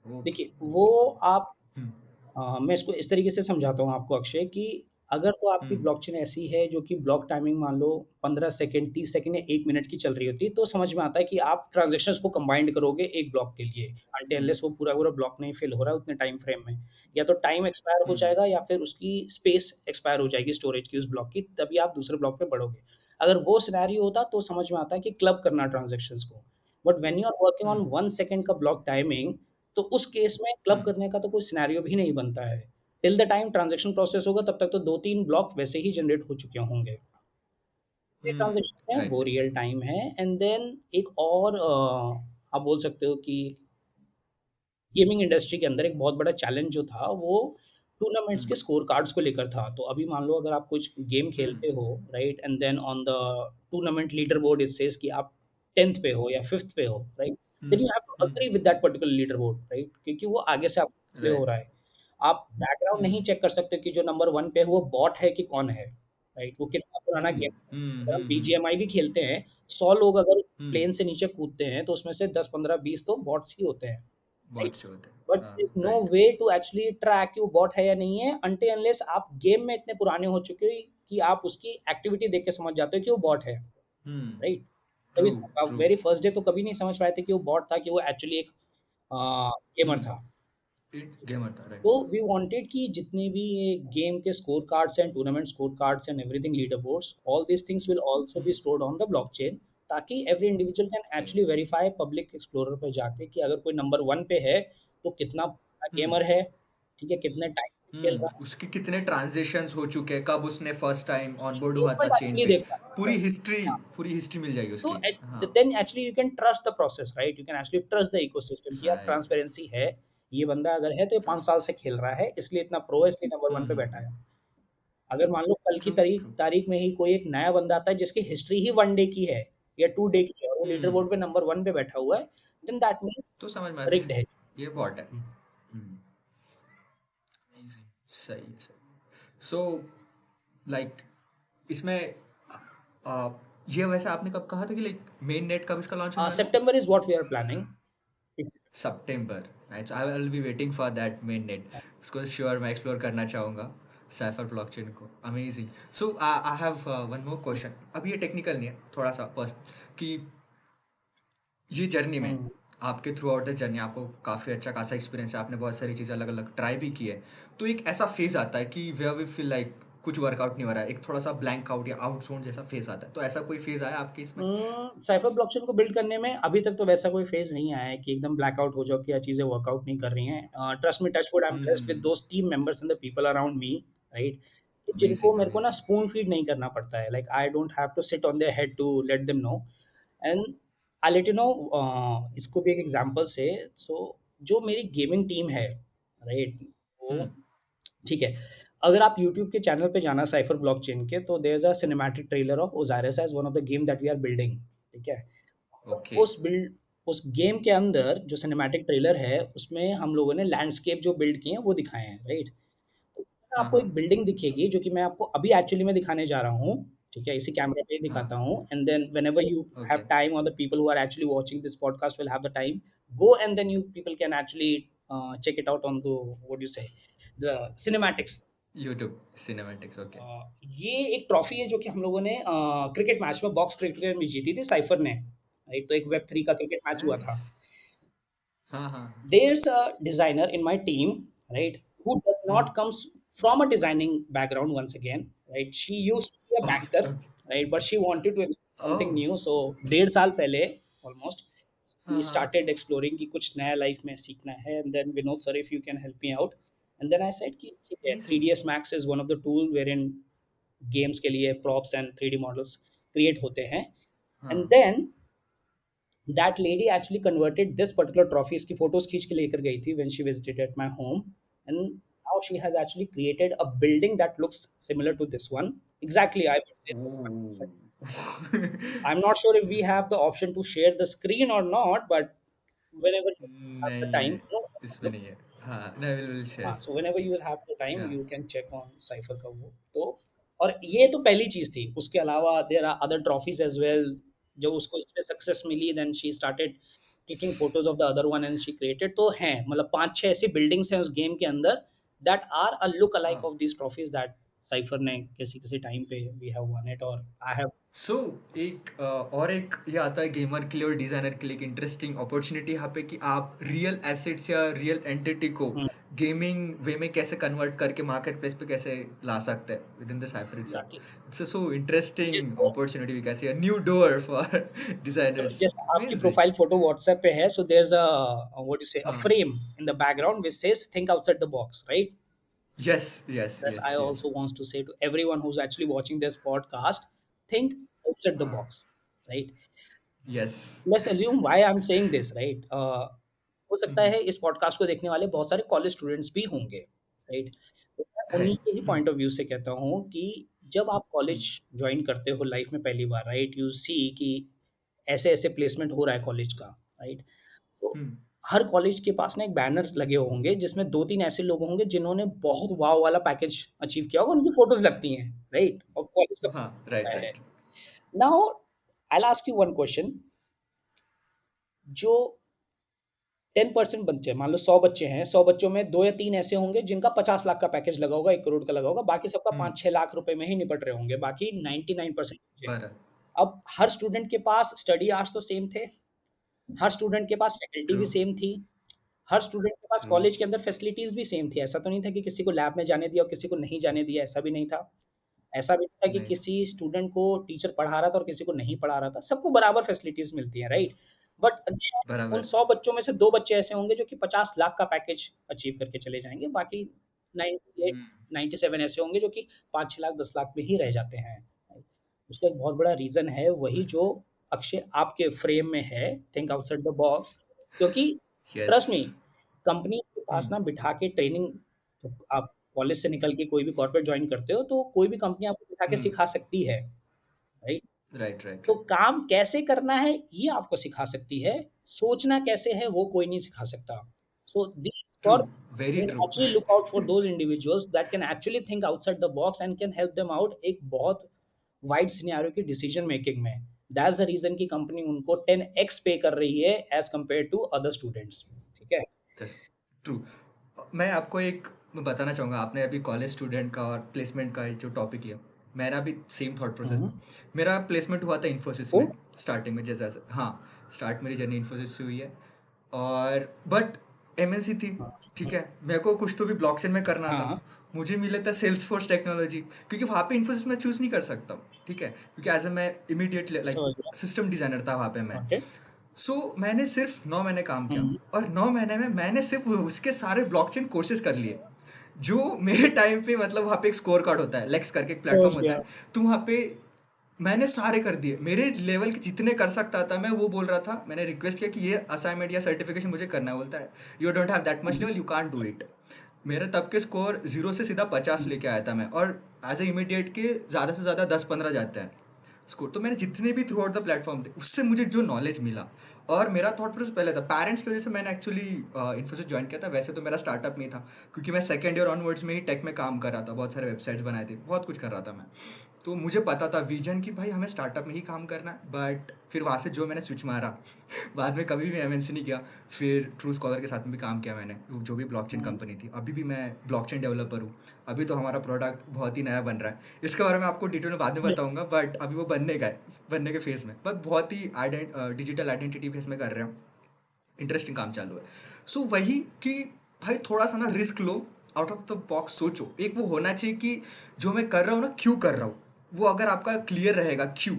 ओके देखिए, वो आप हम्म मैं इसको इस तरीके से समझाता हूँ आपको अक्षय, कि अगर तो आपकी हम्म ब्लॉकचेन ऐसी है जो कि ब्लॉक टाइमिंग मान लो 15 सेकंड, 30 सेकंड या 1 मिनट की चल रही होती है, तो समझ में आता है कि आप ट्रांज़ैक्शंस को कंबाइंड करोगे एक ब्लॉक के लिए, अनटिल हम्म अनलेस वो पूरा-पूरा ब्लॉक नहीं फिल हो रहा है उतने टाइम फ्रेम में। या तो टाइम एक्सपायर हो हम्म जाएगा या फिर उसकी स्पेस एक्सपायर हो जाएगी स्टोरेज की उस ब्लॉक की, तभी आप दूसरे ब्लॉक पे बढ़ोगे। अगर वो सिनेरियो होता तो समझ में आता है कि क्लब करना ट्रांज़ैक्शंस को। But when you are working on hmm 1 second का ब्लॉक टाइमिंग, तो उस केस में क्लब हम्म करने का तो कोई सिनेरियो भी नहीं बनता है। Till the time transaction process होगा तब तक तो 2-3 ब्लॉक वैसे ही जनरेट हो चुके होंगे। ये ट्रांज़ैक्शंस हैं वो राइट रियल टाइम है, एंड देन एक और आप बोल सकते हो कि गेमिंग इंडस्ट्री के अंदर एक बहुत बड़ा चैलेंज जो था वो टूर्नामेंट्स हम्म के स्कोर कार्ड्स को लेकर था। तो अभी मान लो अगर आप कुछ गेम हम्म खेलते हो, right? And then on the tournament leader board it says कि आप 10th पे हो या 5th पे हो, right? Then hmm you have to hmm agree with that particular leader board, right? क्योंकि वो आगे से आपको प्ले हो राइट। रहा है। आप बैकग्राउंड हम्म नहीं चेक कर सकते कि जो नंबर 1 पे है वो बॉट है कि कौन है, राइट? वो कितना पुराना गेम है। अगर हम हम्म। बीजीएमआई भी खेलते हैं, 100 लोग अगर हम्म। प्लेन से नीचे कूदते हैं, तो उसमें से 10, 15, 20 तो बॉट्स ही होते हैं, राइट? बहुत से होते हैं, बट हाँ there is no right. Way to actually track कि वो बॉट है या नहीं है अनटिल अनलेस आप गेम में इतने पुराने हो चुके हो कि आप उसकी एक्टिविटी देख के समझ जाते हो कि वो बॉट है, हम्म। राइट? ट्रू। तभी ट्रू। वेरी फर्स्ट डे तो कभी नहीं समझ पाए थे कि वो बॉट था कि वो एक्चुअली एक गेमर हम्म। था। इट गेमर था, तो राइट। वी वांटेड कि जितने भी ये गेम के score cards and tournament score cards and everything leader boards all these things will also be hmm. Stored on the blockchain, ताकि एवरी इंडिविजुअल कैन सही। एक्चुअली वेरीफाई पब्लिक एक्सप्लोरर पे जाके कि अगर कोई नंबर 1 पे है तो कितना हम्म। गेमर है, ठीक है, कितने टाइम से खेल रहा है। उसके कितने ट्रांजिशंस हो चुके हैं, कब उसने फर्स्ट टाइम ऑनबोर्ड ये हुआ मैं था चेन डायरेक्टली पे। देख पाता हूँ। पूरी हिस्ट्री, हाँ, पूरी हिस्ट्री मिल जाएगी तो उसकी। हाँ। Then actually you can trust the process, right? You can actually trust the ecosystem कि यार राइट। ट्रांसपेरेंसी है, ये बंदा अगर है तो ये 5 साल से खेल रहा है, इसलिए इतना प्रो है, इसलिए नंबर 1 पे बैठा है। अगर मान लो कल की ट्रू। तारीख ट्रू। तारीख में ही कोई एक नया बंदा आता है जिसकी हिस्ट्री ही 1 डे की है या 2 डे की है और वो लीडर हम्म। बोर्ड पे नंबर 1 पे बैठा हुआ है, देन दैट मीन्स तो समझ में आता है रिग्ड है। ये बॉट है। हुँ। हम्म। Amazing. सही है, सही। सो लाइक इसमें ये वैसे आपने कब कहा था कि लाइक मेन नेट कब इसका लॉन्च होने वाला है? September is what we are planning. September. Nice, I will be waiting for that mainnet. इसको श्योर मैं एक्सप्लोर करना चाहूँगा, साइफर ब्लॉकचेन को। Amazing. So I have one more question, अभी ये टेक्निकल नहीं है, थोड़ा सा पर्सनल, कि ये जर्नी में हुँ। आपके थ्रू आउट द जर्नी आपको काफ़ी अच्छा खासा एक्सपीरियंस है, आपने बहुत सारी चीज़ें अलग अलग ट्राई भी की है। तो एक ऐसा फेज़ आता है कि वेयर वी फील लाइक कुछ वर्कआउट नहीं हो रहा है, एक थोड़ा सा ब्लैंक आउट या आउट जोन जैसा फेज़ आता है, तो ऐसा कोई फेज़ आया आपके इसमें? साइफर ब्लॉकचेन को बिल्ड करने में अभी तक तो वैसा कोई फेज़ नहीं आया है कि एकदम ब्लैकआउट हो जाओ कि यार चीज़ें वर्कआउट नहीं कर रही हैं। Trust me, touch wood, I am blessed with hmm. Those team members and the people around me, right? जिनको अमेजिंग, मेरे को ना अमेजिंग। स्पून फीड नहीं करना पड़ता है। Like I don't have to sit on their head to let them know. And I let you know, इसको भी एक एग्जांपल से। सो जो मेरी गेमिंग टीम है, राइट? वो हम्म। ठीक है। अगर आप यूट्यूब के चैनल पे जाना साइफर ब्लॉकचेन के, तो there is a cinematic trailer of Ozaris as one of the game that we are building, ठीक है? और ओके। उस गेम के अंदर जो सिनेमैटिक ट्रेलर है, उसमें हम लोगों ने लैंडस्केप जो बिल्ड किए हैं, वो दिखाए हैं, राइट? तो उसमें हाँ आपको हाँ। एक बिल्डिंग दिखेगी जो कि मैं आपको अभी एक्चुअली में दिखाने जा रहा हूँ, ठीक है? इसी कैमरा पे ही हाँ। दिखाता हूँ and then whenever you okay. Have time और the people who are actually watching this podcast will have the time, go and then you people can actually check it out on the what you say the cinematics. YouTube cinematics, okay. ये एक trophy है जो कि हम लोगों ने cricket match में, box cricket में जीती थी साइफर ने, राइट? तो एक वेब 3 का क्रिकेट मैच हुआ था। नाइस। हाँ हाँ। There's a designer in my team, right, who does hmm. not comes from a designing background once again, right? She used to be a banker, okay. right, but she wanted to explore oh. something new. So 1.5 साल पहले almost हाँ we हाँ। started exploring कि कुछ नया life में सीखना है, and then Vinod sir, if you can help me out, and then I said कि ठीक है, amazing. 3ds Max is one of the tool wherein games के लिए props and 3D models create होते हैं, हाँ। and then that lady actually converted this particular trophy, इसकी photos खींच के लेकर गई थी when she visited at my home, and now she has actually created a building that looks similar to this one, exactly I would say this one. Oh. I'm not sure if we have the option to share the screen or not, but whenever you have the नहीं time, है, no इसमें problem. नहीं है। हाँ, नहीं, will हाँ, share. so whenever you will have the time, या। you can check on Cypher का वो। तो और ये तो पहली चीज़ थी। उसके अलावा there are other trophies as well। जब उसको इसमें सक्सेस मिली, then she started clicking photos of the other one and she created। तो हैं मतलब 5-6 ऐसी बिल्डिंग्स हैं उस गेम के अंदर that are a look alike हाँ। of these trophies that Cypher ने किसी-किसी टाइम पे we have won it, और I have। सो एक और एक ये आता है गेमर के लिए और डिज़ाइनर के लिए एक इंटरेस्टिंग अपॉर्चुनिटी यहाँ पे कि आप रियल एसेट्स या रियल एंटिटी को हुँ, गेमिंग वे में कैसे कन्वर्ट करके मार्केट प्लेस पे कैसे ला सकते हैं within the Cypher exactly. Itself. It's a so interesting जैसे opportunity, we can say a new door for designers. जैसे आपकी अमेजिंग। प्रोफाइल फोटो व्हाट्सएप पे है, so there's a what you say, a हाँ। frame in the background which says think outside the box, right? Yes yes That's yes I yes. also wants to say to everyone who's actually watching this podcast, think outside the हाँ। box, right? Yes. Let's assume why I'm saying this, right? हो सकता है इस podcast को देखने वाले बहुत सारे कॉलेज स्टूडेंट्स भी होंगे, राइट? तो मैं है। उन्हीं के ही पॉइंट ऑफ व्यू से कहता हूँ कि जब आप हम्म। कॉलेज ज्वाइन करते हो लाइफ में पहली बार, राइट? यू सी कि ऐसे-ऐसे प्लेसमेंट हो रहा है कॉलेज का, राइट? तो हम्म। हर कॉलेज के पास ना एक बैनर लगे होंगे जिसमें 2-3 ऐसे लोग होंगे जिन्होंने बहुत वाव वाला पैकेज अचीव किया होगा, उनकी फोटोज़ लगती हैं, राइट? और कॉलेज का हाँ, होता राइट, है। Right. Now I will ask you one question. जो 10% बच्चे, मान लो 100 बच्चे हैं, 100 बच्चों में 2 या 3 ऐसे होंगे जिनका 50 लाख का पैकेज लगा होगा, 1 करोड़ का लगा होगा, बाकी सबका हुँ, 5-6 लाख रुपए में ही निपट रहे होंगे, बाकी 99% बच्चे। बरं, अब हर स्टूडेंट के पास स्टडी आवर्स तो सेम थे, हर स्टूडेंट के पास फैकल्टी ट्रू, भी सेम थी, हर स्टूडेंट के पास ट्रू, कॉलेज के अंदर फैसिलिटीज़ भी सेम थी। ऐसा तो नहीं था कि किसी को लैब में जाने दिया और किसी को नहीं जाने दिया, ऐसा भी नहीं था। ऐसा भी नहीं था कि नहीं, किसी स्टूडेंट को टीचर पढ़ा रहा था और किसी को नहीं पढ़ा रहा था, सबको बराबर फैसिलिटीज़ मिलती हैं, राइट? बट अगेन उन बराबर। 100 बच्चों में से 2 बच्चे ऐसे होंगे जो कि 50 लाख का पैकेज अचीव करके चले जाएँगे, बाकी 98 हुँ, 97 ऐसे होंगे जो कि 5-6 लाख 10 लाख में ही रह जाते हैं, राइट? उसका एक बहुत बड़ा रीज़न है वही बर जो अक्षय आपके फ्रेम में है, थिंक आउटसाइड द बॉक्स, क्योंकि यस। ट्रस्ट मी, कंपनी के हुँ, पास ना बिठा के ट्रेनिंग, तो आप कॉलेज से निकल के कोई भी कॉर्पोरेट जॉइन करते हो तो कोई भी कंपनी आपको बिठा के हुँ, सिखा सकती है, राइट? राइट, राइट, तो राइट। काम कैसे करना है ये आपको सिखा सकती है, सोचना कैसे है वो कोई नहीं सिखा सकता। So this true, for very will true. Actually look out for those individuals that can actually think outside the box and can help them out एक बहुत वाइड सिनेरियो की डिसीजन मेकिंग में। दैट्स द रीज़न कि company उनको 10x pay कर रही है as compared to other students, ठीक है? That's true. मैं आपको एक मैं बताना चाहूँगा, आपने अभी कॉलेज स्टूडेंट का और प्लेसमेंट का जो टॉपिक लिया, मेरा भी सेम थॉट प्रोसेस हुँ, था। मेरा प्लेसमेंट हुआ था इन्फोसिस गुड। में, स्टार्टिंग में जैसे हाँ, स्टार्ट मेरी जर्नी इन्फोसिस से हुई है। और बट एमएनसी थी, ठीक है? मेरे को कुछ तो भी ब्लॉकचेन में करना था। हाँ, मुझे मिला था सेल्सफोर्स टेक्नोलॉजी, क्योंकि वहाँ पे इन्फोसिस मैं चूज़ नहीं कर सकता हूँ, ठीक है? क्योंकि एज़ अ मैं इमीडिएटली लाइक समझ गया, सिस्टम डिज़ाइनर था वहाँ पे मैं। Got it. सो मैंने सिर्फ 9 महीने काम किया, हुँ, और 9 महीने में मैंने सिर्फ उसके सारे ब्लॉकचेन कोर्सेज कर लिए, जो मेरे टाइम पे मतलब वहाँ पे एक स्कोर कार्ड होता है, लेक्स करके एक समझ प्लेटफॉर्म होता गया। है। तो वहाँ पे मैंने सारे कर दिए, मेरे लेवल के जितने कर सकता था मैं वो बोल रहा था। मैंने रिक्वेस्ट किया कि ये असाइनमेंट या सर्टिफिकेशन मुझे करना है, बोलता है you don't have that much hmm, level, you can't do it. मेरे तब के स्कोर 0 से सीधा 50 हुँ, लेके आया था मैं, और एज ए इमीडिएट के ज़्यादा से ज़्यादा 10-15 जाते हैं स्कोर। तो मैंने जितने भी थ्रू आउट द प्लेटफॉर्म थे उससे मुझे जो नॉलेज मिला, और मेरा थॉट प्रोसेस पहले था पेरेंट्स की वजह से मैंने एक्चुअली इन्फोसिस ज्वाइन किया था। वैसे तो मेरा स्टार्टअप में ही था, क्योंकि मैं सेकेंड ईयर ऑनवर्ड्स में ही टेक में काम कर रहा था, बहुत सारे वेबसाइट्स बनाए थे, बहुत कुछ कर रहा था मैं। तो मुझे पता था विजन कि भाई हमें स्टार्टअप में ही काम करना है। बट फिर वहाँ से जो मैंने स्विच मारा, बाद में कभी भी एमएनसी नहीं किया। फिर ट्रू स्कॉलर के साथ में भी काम किया मैंने, जो भी ब्लॉकचेन हुँ। कंपनी थी। अभी भी मैं ब्लॉकचेन डेवलपर हूँ। अभी तो हमारा प्रोडक्ट बहुत ही नया बन रहा है, इसके बारे में आपको डिटेल में बाद में बताऊंगा। बट अभी वो बनने का है, बनने के फेज़ में, बट बहुत ही डिजिटल आइडेंटिटी फेस में कर रहे हैं। इंटरेस्टिंग काम चालू है। सो वही कि भाई थोड़ा सा ना risk low, out of the box सोचो। एक वो होना चाहिए कि जो मैं कर रहा हूँ ना, क्यों कर रहा हूँ, वो अगर आपका क्लियर रहेगा क्यों,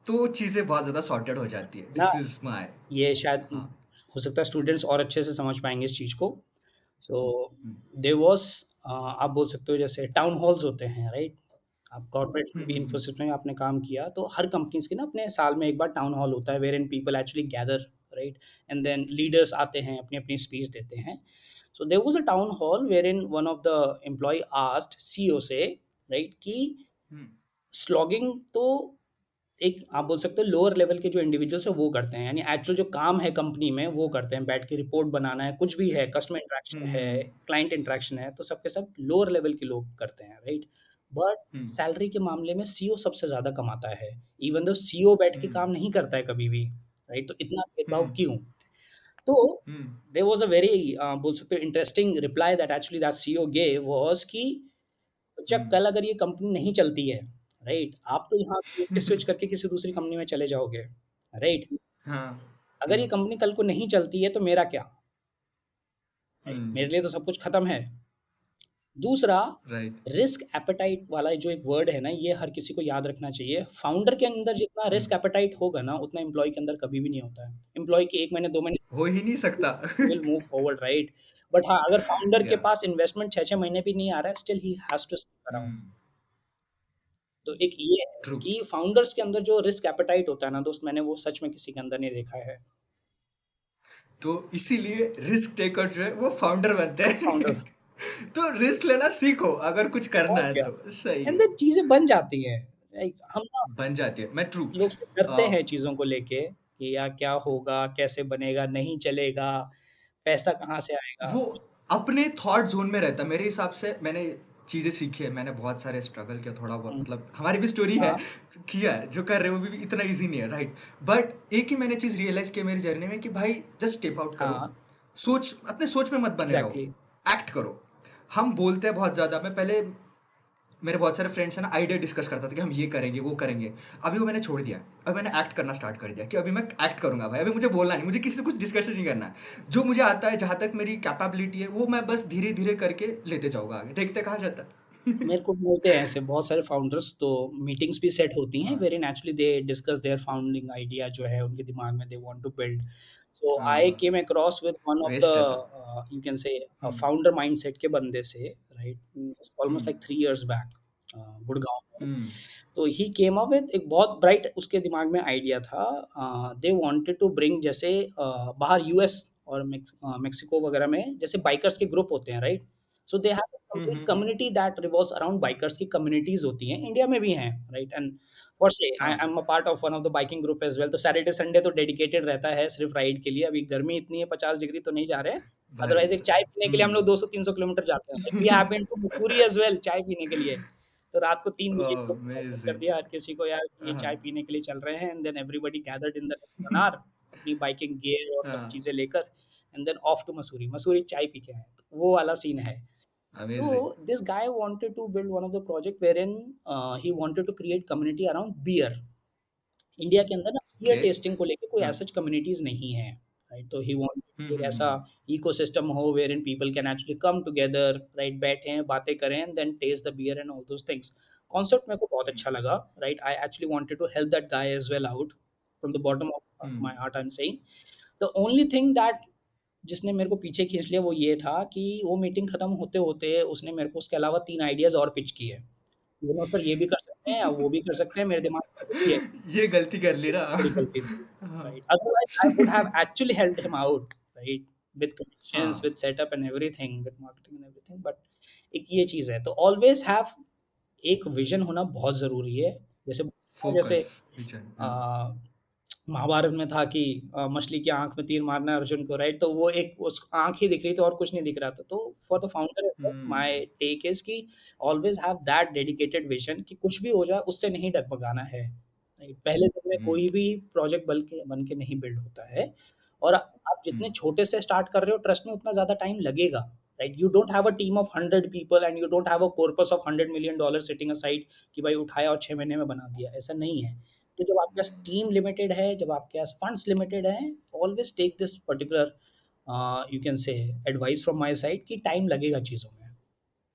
तो चीज़ें बहुत ज़्यादा सॉर्टेड हो जाती है। ना दिस इज माई। ये शायद हाँ। हो सकता है स्टूडेंट्स और अच्छे से समझ पाएँगे इस चीज़ को। सो हम्म, देयर वाज़ आप बोल सकते हो जैसे टाउन हॉल्स होते हैं, राइट? आप कॉर्पोरेट में भी हम्म, इन्फोसिस में आपने काम किया, तो हर कंपनीज़ के ना अपने साल में एक बार टाउन हॉल होता है wherein people actually gather, right? And then leaders आते हैं, अपनी-अपनी स्पीच देते हैं। So there was a town hall wherein one of the employee asked CEO से, राइट, कि हम्म, स्लॉगिंग तो एक आप बोल सकते हो लोअर लेवल के जो इंडिविजुअल्स हैं वो करते हैं, यानी एक्चुअल जो काम है कंपनी में वो करते हैं, बैठ के रिपोर्ट बनाना है, कुछ भी है, कस्टमर इंटरैक्शन है, हम्म, क्लाइंट इंटरैक्शन है, तो सब के सब लोअर लेवल के लोग करते हैं, राइट? बट हम्म, सैलरी के मामले में सीईओ सबसे ज़्यादा कमाता है, इवन दो सीईओ बैठ के हम्म, काम नहीं करता है कभी भी, राइट? तो इतना भेदभाव हम्म, क्यों? तो हम्म, देयर वाज़ अ वेरी बोल सकते हो interesting reply that actually that CEO gave was कि अच्छा हम्म, कल अगर ये कंपनी नहीं चलती है, राइट? आप तो यहाँ छोड़ के स्विच करके किसी दूसरी कंपनी में चले जाओगे, राइट? हाँ, अगर ये कंपनी कल को नहीं चलती है तो मेरा क्या? राइट? हम्म, मेरे लिए तो सब कुछ खत्म है। दूसरा, राइट, रिस्क एपेटाइट वाला जो एक वर्ड है ना, ये हर किसी को याद रखना चाहिए। फाउंडर के अंदर जितना हम्म, रिस्क एपेटाइट होगा ना, उतना एम्प्लॉयी के अंदर कभी भी नहीं होता है। एम्प्लॉयी के 1 महीने, 2 महीने हो ही नहीं सकता। Will move forward, right? But हाँ, अगर फाउंडर के या, पास इन्वेस्टमेंट 6-6 महीने भी नहीं आ रहा है, still he has to stick around. Hmm, तो एक ये है ट्रू। कि फाउंडर्स के अंदर जो रिस्क एपेटाइट होता है ना दोस्त, मैंने वो सच में किसी के अंदर नहीं देखा है। तो इसीलिए रिस्क टेकर जो है वो फाउंडर बनते हैं। फाउंडर तो रिस्क लेना सीखो अगर कुछ करना और है क्या, तो सही एंड है। देन चीज़ें बन जाती हैं। लाइक हम ना बन जाती है, मैं ट्रू। लोग से डरते हैं चीज़ों को लेके कि यार क्या होगा, कैसे बनेगा, नहीं चलेगा। पैसा कहाँ से आएगा। वो अपने थॉट जोन में रहता है मेरे हिसाब से। मैंने चीज़ें सीखी है, मैंने बहुत सारे स्ट्रगल किया थोड़ा बहुत, हम्म, मतलब हमारी भी स्टोरी है, हाँ किया है जो कर रहे हो वो भी इतना इजी नहीं है, राइट। बट एक ही मैंने चीज़ रियलाइज की मेरी जर्नी में कि भाई जस्ट स्टेप आउट करो, हाँ सोच अपने सोच में मत बने रहो, एग्जैक्टली। एक्ट करो। हम बोलते हैं बहुत ज़्यादा। मैं पहले, मेरे बहुत सारे फ्रेंड्स हैं ना, आइडिया डिस्कस करता था कि हम ये करेंगे वो करेंगे। अभी वो मैंने छोड़ दिया। अब मैंने एक्ट करना स्टार्ट कर दिया कि अभी मैं एक्ट करूंगा भाई। अभी मुझे बोलना नहीं, मुझे किसी से कुछ डिस्कशन नहीं करना है। जो मुझे आता है, जहाँ तक मेरी कैपेबिलिटी है, वो मैं बस धीरे धीरे करके लेते जाऊंगा आगे, देखते कहाँ जाता है। मेरे को बोलते हैं ऐसे बहुत सारे फाउंडर्स, तो मीटिंग्स भी सेट होती हैं हाँ very naturally they discuss their founding idea जो है उनके दिमाग में, they want to build. So I हाँ, came across with one of west है सब। द यू कैन से हम्म फाउंडर माइंडसेट के बंदे से, राइट, ऑलमोस्ट हम्म लाइक 3 इयर्स बैक, गुड़गांव में। हम्म तो ही केम अप विद एक बहुत ब्राइट उसके दिमाग में आइडिया था। दे वांटेड टू ब्रिंग जैसे बाहर यूएस और मेक्सिको वगैरह में जैसे बाइकर्स के ग्रुप होते हैं, right. So they have a complete hmm. Community that revolves around bikers की कम्युनिटीज होती हैं, इंडिया में भी हैं, right. And for say I हाँ am a part of one of the biking group as well. तो सैटरडे संडे तो dedicated रहता है सिर्फ राइड के लिए। अभी गर्मी इतनी है, 50 डिग्री तो नहीं जा रहे हैं। भाई अदरवाइज एक चाय साहब। पीने के लिए हम लोग 200-300 किलोमीटर जाते हैं। We have been to Mussoorie as well चाय पीने के लिए। तो रात को 3 बजे ग्रुप मैसेज कर अमेजिंग। दिया हर किसी को, यार ये चाय हाँ पीने के लिए चल रहे हैं। And then everybody gathered in the manor, अपनी बाइकिंग गियर और सब हाँ, चीजें लेकर, and then off to Mussoorie. Mussoorie चाय पी के आए, तो वो वाला सीन है। तो amazing. This guy wanted to build one of the project wherein he wanted to create community around beer. India के अंदर ना बियर ओके। टेस्टिंग को लेके कोई हाँ। एज सच कम्युनिटीज नहीं है, राइट। तो ही वांटेड एक ऐसा हम्म। इकोसिस्टम हो wherein people can actually come together, right, बैठें बातें करें and then taste the beer and all those things. Concept मेरे को बहुत अच्छा लगा, राइट। I actually wanted to help that guy as well out from the bottom of hmm. My heart I am saying. The only thing that जिसने मेरे को पीछे खींच लिया वो ये था कि वो मीटिंग खत्म होते होते उसने मेरे को उसके अलावा 3 आइडियाज और पिच किए। दोनों सर ये भी कर सकते हैं या वो भी कर सकते हैं, मेरे दिमाग में कुछ भी है। ये गलती कर ली ना। बड़ी गलती थी, हाँ right? Otherwise, I would have actually helped him out, right? With connections, हाँ। with setup and everything, with marketing and everything. But एक ये चीज़ है, तो always have एक विजन होना बहुत ज़रूरी है। जैसे जैसे फोकस। विजन। हाँ। महाभारत में था कि मछली की आँख में तीर मारना है अर्जुन को, राइट? तो वो एक उस आँख ही दिख रही थी और कुछ नहीं दिख रहा था। तो for the founder hmm my take is कि always have that dedicated vision कि कुछ भी हो जाए उससे नहीं डगमगाना है। राइट? पहले दिन में हम्म कोई भी प्रोजेक्ट बन के नहीं बिल्ड होता है। और आप जितने हम्म छोटे से स्टार्ट कर रहे हो, ट्रस्ट में उतना ज़्यादा टाइम लगेगा। Right? You don't have a team of 100 people and you don't have a corpus of $100 million sitting aside कि भाई उठाया और 6 महीने में बना दिया, ऐसा नहीं है। तो जब आपके पास टीम लिमिटेड है, जब आपके पास फंड्स लिमिटेड हैं, always take this particular you can say advice from my side कि टाइम लगेगा चीज़ों में।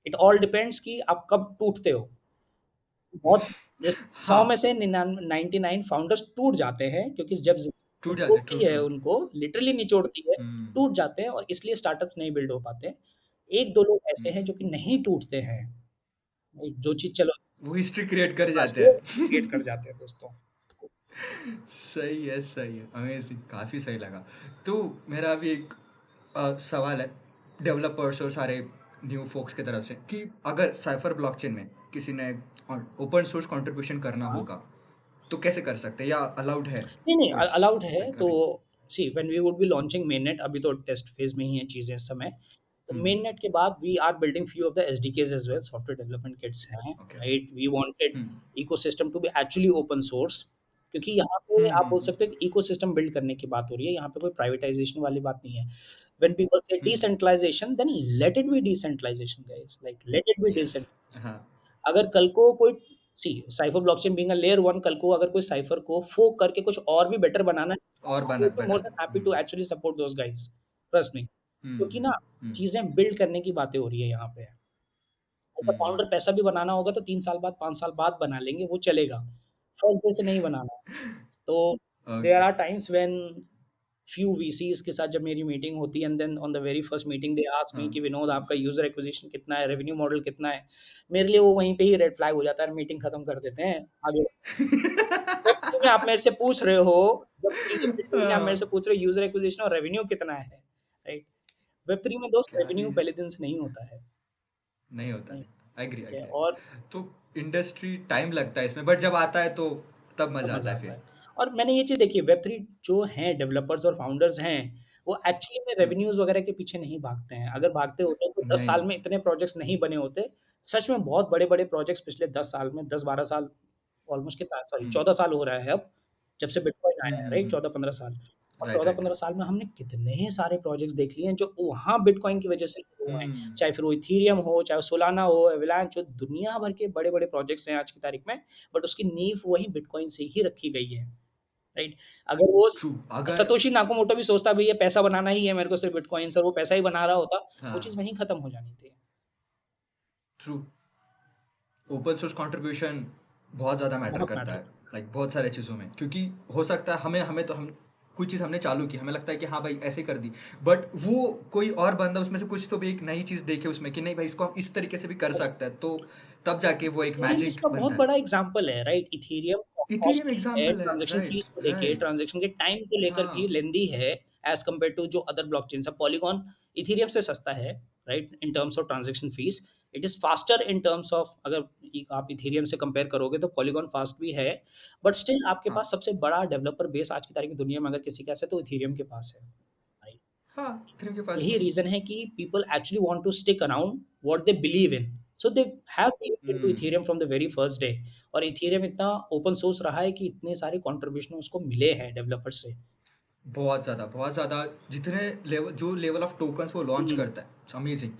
इट ऑल डिपेंड्स कि आप कब टूटते हो। बहुत जैसे 100 में हाँ। से 99 फाउंडर्स टूट जाते हैं क्योंकि जब ज़िंदगी टूट जाते, ट्रू निचोड़ती है ट्रू। उनको, लिटरली निचोड़ती है, हम्म टूट जाते हैं और इसलिए स्टार्टअप्स नहीं बिल्ड हो पाते। 1-2 लोग ऐसे हैं हम्म। जो कि नहीं टूटते हैं। जो चीज़ चलो वो हिस्ट्री क्रिएट कर बस जाते वो हैं। क्रिएट कर जाते हैं दोस्तों। सही है, सही है, अमेजिंग, काफ़ी सही लगा। तो मेरा अभी एक सवाल है डेवलपर्स और सारे न्यू फोक्स की तरफ से कि अगर साइफर ब्लॉकचेन में किसी ने ओपन सोर्स कंट्रीब्यूशन करना हाँ। होगा तो कैसे कर सकते हैं, या अलाउड है? नहीं, नहीं इट्स अलाउड है। लाइक तो अभी। See when we would be launching mainnet, अभी तो टेस्ट फेज़ में ही है चीज़ें इस समय। तो हम्म मेननेट के बाद we are building few of the SDKs as well, software development kits हैं, okay. Right? We wanted hmm ecosystem to be actually open source, क्योंकि यहाँ पे आप बोल हम्म सकते हो कि इकोसिस्टम बिल्ड करने की बात हो रही है, यहाँ पे कोई प्राइवेटाइज़ेशन वाली बात नहीं है। When people say decentralisation, then let it be decentralisation guys, like let it be yes. Decentralised. हाँ। अगर कल को कोई सी Cypher blockchain being a layer 1, कल को अगर कोई साइफर को फोक करके कुछ और भी बेटर बनाना है, और आई बना वुड बी बना मोर देन दो। Happy to actually support those guys, trust me. क्योंकि ना हम्म चीज़ें बिल्ड करने की बातें हो रही है यहाँ पे। As a hmm. फाउंडर पैसा भी बनाना होगा तो 3 साल बाद, 5 साल बाद बना लेंगे, वो चलेगा। फर्स्ट डे से नहीं बनाना। तो there okay. Are times when few VCs के साथ जब मेरी मीटिंग होती है and then on the very first meeting they ask me हाँ। कि विनोद आपका यूज़र एक्विजिशन कितना है, रेवेन्यू मॉडल कितना है? मेरे लिए वो वहीं पे ही रेड फ्लैग हो जाता है, मीटिंग खत्म कर देते हैं, आगे। वेब 3 में आप मेरे से पूछ रहे हो, जब चीज़ें बिल्ड हुई हैं, आप मेरे से पूछ रहे हो यूज़र एक्विजिशन और रेवेन्यू कितना है, राइट? वेब 3 में दोस्त क्या ही रेवेन्यू पहले दिन से नहीं होता है। नहीं होता, नहीं, नहीं, एग्री ठीक है। एग्री। और तो इंडस्ट्री टाइम लगता है इसमें, बट जब आता है तो तब तब मजा मज़ा आता है आता फिर। है। और मैंने ये चीज़ देखी है, वेब 3 जो हैं डेवलपर्स और फाउंडर्स हैं, वो एक्चुअली में रेवेन्यूज़ वगैरह के पीछे नहीं भागते हैं। अगर भागते होते तो 10 साल नहीं। में इतने प्रोजेक्ट्स नहीं बने होते। सच में बहुत बड़े-बड़े प्रोजेक्ट्स पिछले 10 साल में 10-12 साल ऑलमोस्ट कितना सॉरी हम्म 14 साल हो रहा है अब, जब से बिटकॉइन आया है, राइट? हम्म। 14-15 साल। और राइट राइट 14-15 राइट। साल में हमने कितने सारे प्रोजेक्ट्स देख लिए हैं जो वहाँ बिटकॉइन की वजह से शुरू हुए हैं। हम्म। चाहे फिर वो इथेरियम हो, चाहे वो सोलाना हो, एवलांच हो, दुनिया भर के बड़े-बड़े प्रोजेक्ट्स हैं आज की तारीख में, बट उसकी नींव वही बिटकॉइन से ही रखी गई है, राइट? अगर वो ट्रू। अगर सतोशी नाकामोटो भी सोचता भई ये पैसा बनाना ही है मेरे को सिर्फ बिटकॉइन से और वो पैसा ही बना रहा होता, वो हाँ चीज़ वहीं खत्म हो जानी थी। ट्रू। ओपन सोर्स कंट्रीब्यूशन बहुत ज़्यादा मैटर बहुत करता मैटर है, करता लाइक बहुत सारे चीज़ों में, क्योंकि हो सकता है हमें हमें तो हम कोई चीज़ हमने चालू की, हमें लगता है कि हाँ भाई ऐसे कर दी, बट वो कोई और बंदा उसमें से कुछ तो भी एक नई चीज़ देखे उसमें कि नहीं भाई इसको हम इस तरीके से भी कर है। सकते हैं, तो तब जाके वो एक इथेरियम मैजिक इसका बहुत बनता है। बड़ा एग्ज़ाम्पल है, राइट? इथेरियम इथेरियम कॉस्टली है, एग्जाम्पल है, ट्रांज़ैक्शन राइट फीस को लेके, राइट। ट्रांज़ैक्शन के टाइम को लेकर भी हाँ लेंदी है एज़ कम्पेयर टू जो अदर ब्लॉकचेन्स हैं। पॉलीगॉन इथेरियम से सस्ता है, right? In terms of transaction fees. It is faster in terms of अगर आप इथेरियम से कंपेयर करोगे तो पॉलीगॉन फास्ट भी है, बट स्टिल आपके हाँ पास सबसे बड़ा डेवलपर बेस आज की तारीख में दुनिया में अगर किसी के पास है तो इथेरियम के पास है, राइट? हाँ, इथेरियम के पास यही भी है। रीज़न है कि people actually want to stick around what they believe in. So they have been into hmm. Ethereum from the very first day और इथेरियम इतना ओपन सोर्स रहा है कि इतने सारे कंट्रीब्यूशन उसको मिले हैं डेवलपर्स से। बहुत ज़्यादा, जितने लेवल जो लेवल ऑफ टोकन्स वो लॉन्च हुँ, करता है, इट्स अमेजिंग।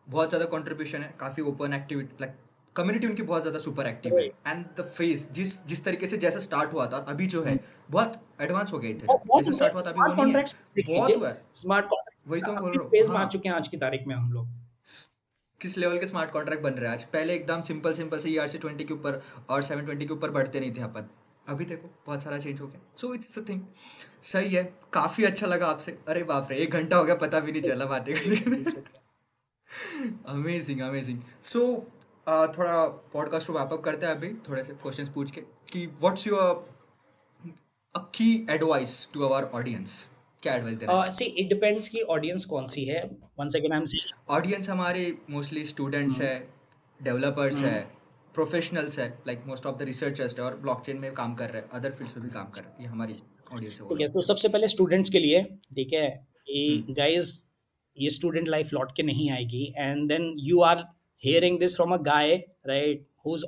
बहुत ज़्यादा कंट्रीब्यूशन है, काफ़ी ओपन एक्टिविटी, लाइक कम्युनिटी उनकी बहुत ज़्यादा सुपर एक्टिव है, राइट। एंड द फेस जिस जिस तरीके से जैसे स्टार्ट हुआ था अभी जो है हुँ, बहुत एडवांस हो गया इथेरियम, और बहुत जैसे हो गया स्टार्ट हुआ था अभी वो स्मार्ट नहीं है, कॉन्ट्रैक्ट्स देख बहुत लीजिए, हुआ है। स्मार्ट वही कॉन्ट्रैक्ट्स तो मैं बोल काफ़ी रहा हूँ, फेज़ में आ हाँ। चुके हैं आज की तारीख में हम लोग। किस लेवल के स्मार्ट कॉन्ट्रैक्ट बन रहे हैं आज, पहले एकदम सिंपल सिंपल से ERC-20 के ऊपर और 720 के ऊपर बढ़ते नहीं थे अपन, अभी देखो बहुत सारा चेंज हो गया, सो इट्स द थिंग। सही है, काफ़ी अच्छा लगा आपसे, अरे बाप रे 1 घंटा हो गया पता भी नहीं चला बातें इट्स करते। ओके। Amazing amazing. सो थोड़ा पॉडकास्ट को वैप अप करते हैं अभी, थोड़े से क्वेश्चंस पूछ के कि व्हाट्स योर की एडवाइस टू आवर ऑडियंस, क्या एडवाइस देना चाहोगे? सी इट डिपेंड्स कि ऑडियंस कौन-सी है। Once again I am saying audience हमारे मोस्टली स्टूडेंट्स हुँ, है, डेवलपर्स है, हुँ। प्रोफेशनल्स है, like most of the researchers है और ब्लॉकचेन में काम कर रहे हैं, अदर फील्ड्स में भी काम कर रहे हैं, ये हमारी ऑडियंस है वो ठीक है, लोग। तो सबसे पहले स्टूडेंट्स के लिए, ठीक है, हम्म कि गाइज़ ये स्टूडेंट लाइफ लौट के नहीं आएगी and then you are hearing this from a guy, right, who is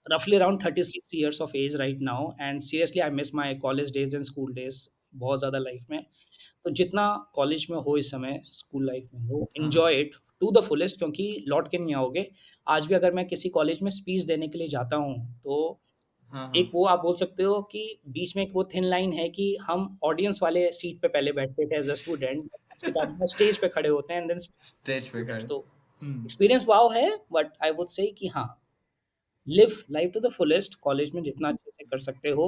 roughly around 36 years of age right now and seriously I miss my college days and school days बहुत ज़्यादा life में। तो जितना college में हो इस समय, school life में हो, हाँ हाँ enjoy it to the fullest क्योंकि लौट के नहीं आओगे। आज भी अगर मैं किसी कॉलेज में स्पीच देने के लिए जाता हूँ, तो हाँ हाँ। एक वो आप बोल सकते हो कि बीच में एक वो थिन लाइन है कि हम ऑडियंस वाले सीट पे पहले बैठते थे एज़ अ स्टूडेंट, उसके बाद में स्टेज पे खड़े होते हैं एंड देन स्टेज पे खड़े। स्टूडेंट्स तो हम्म एक्सपीरियंस वाओ है बट आई वुड से कि हाँ, live life to the fullest college में जितना अच्छे से कर सकते हो।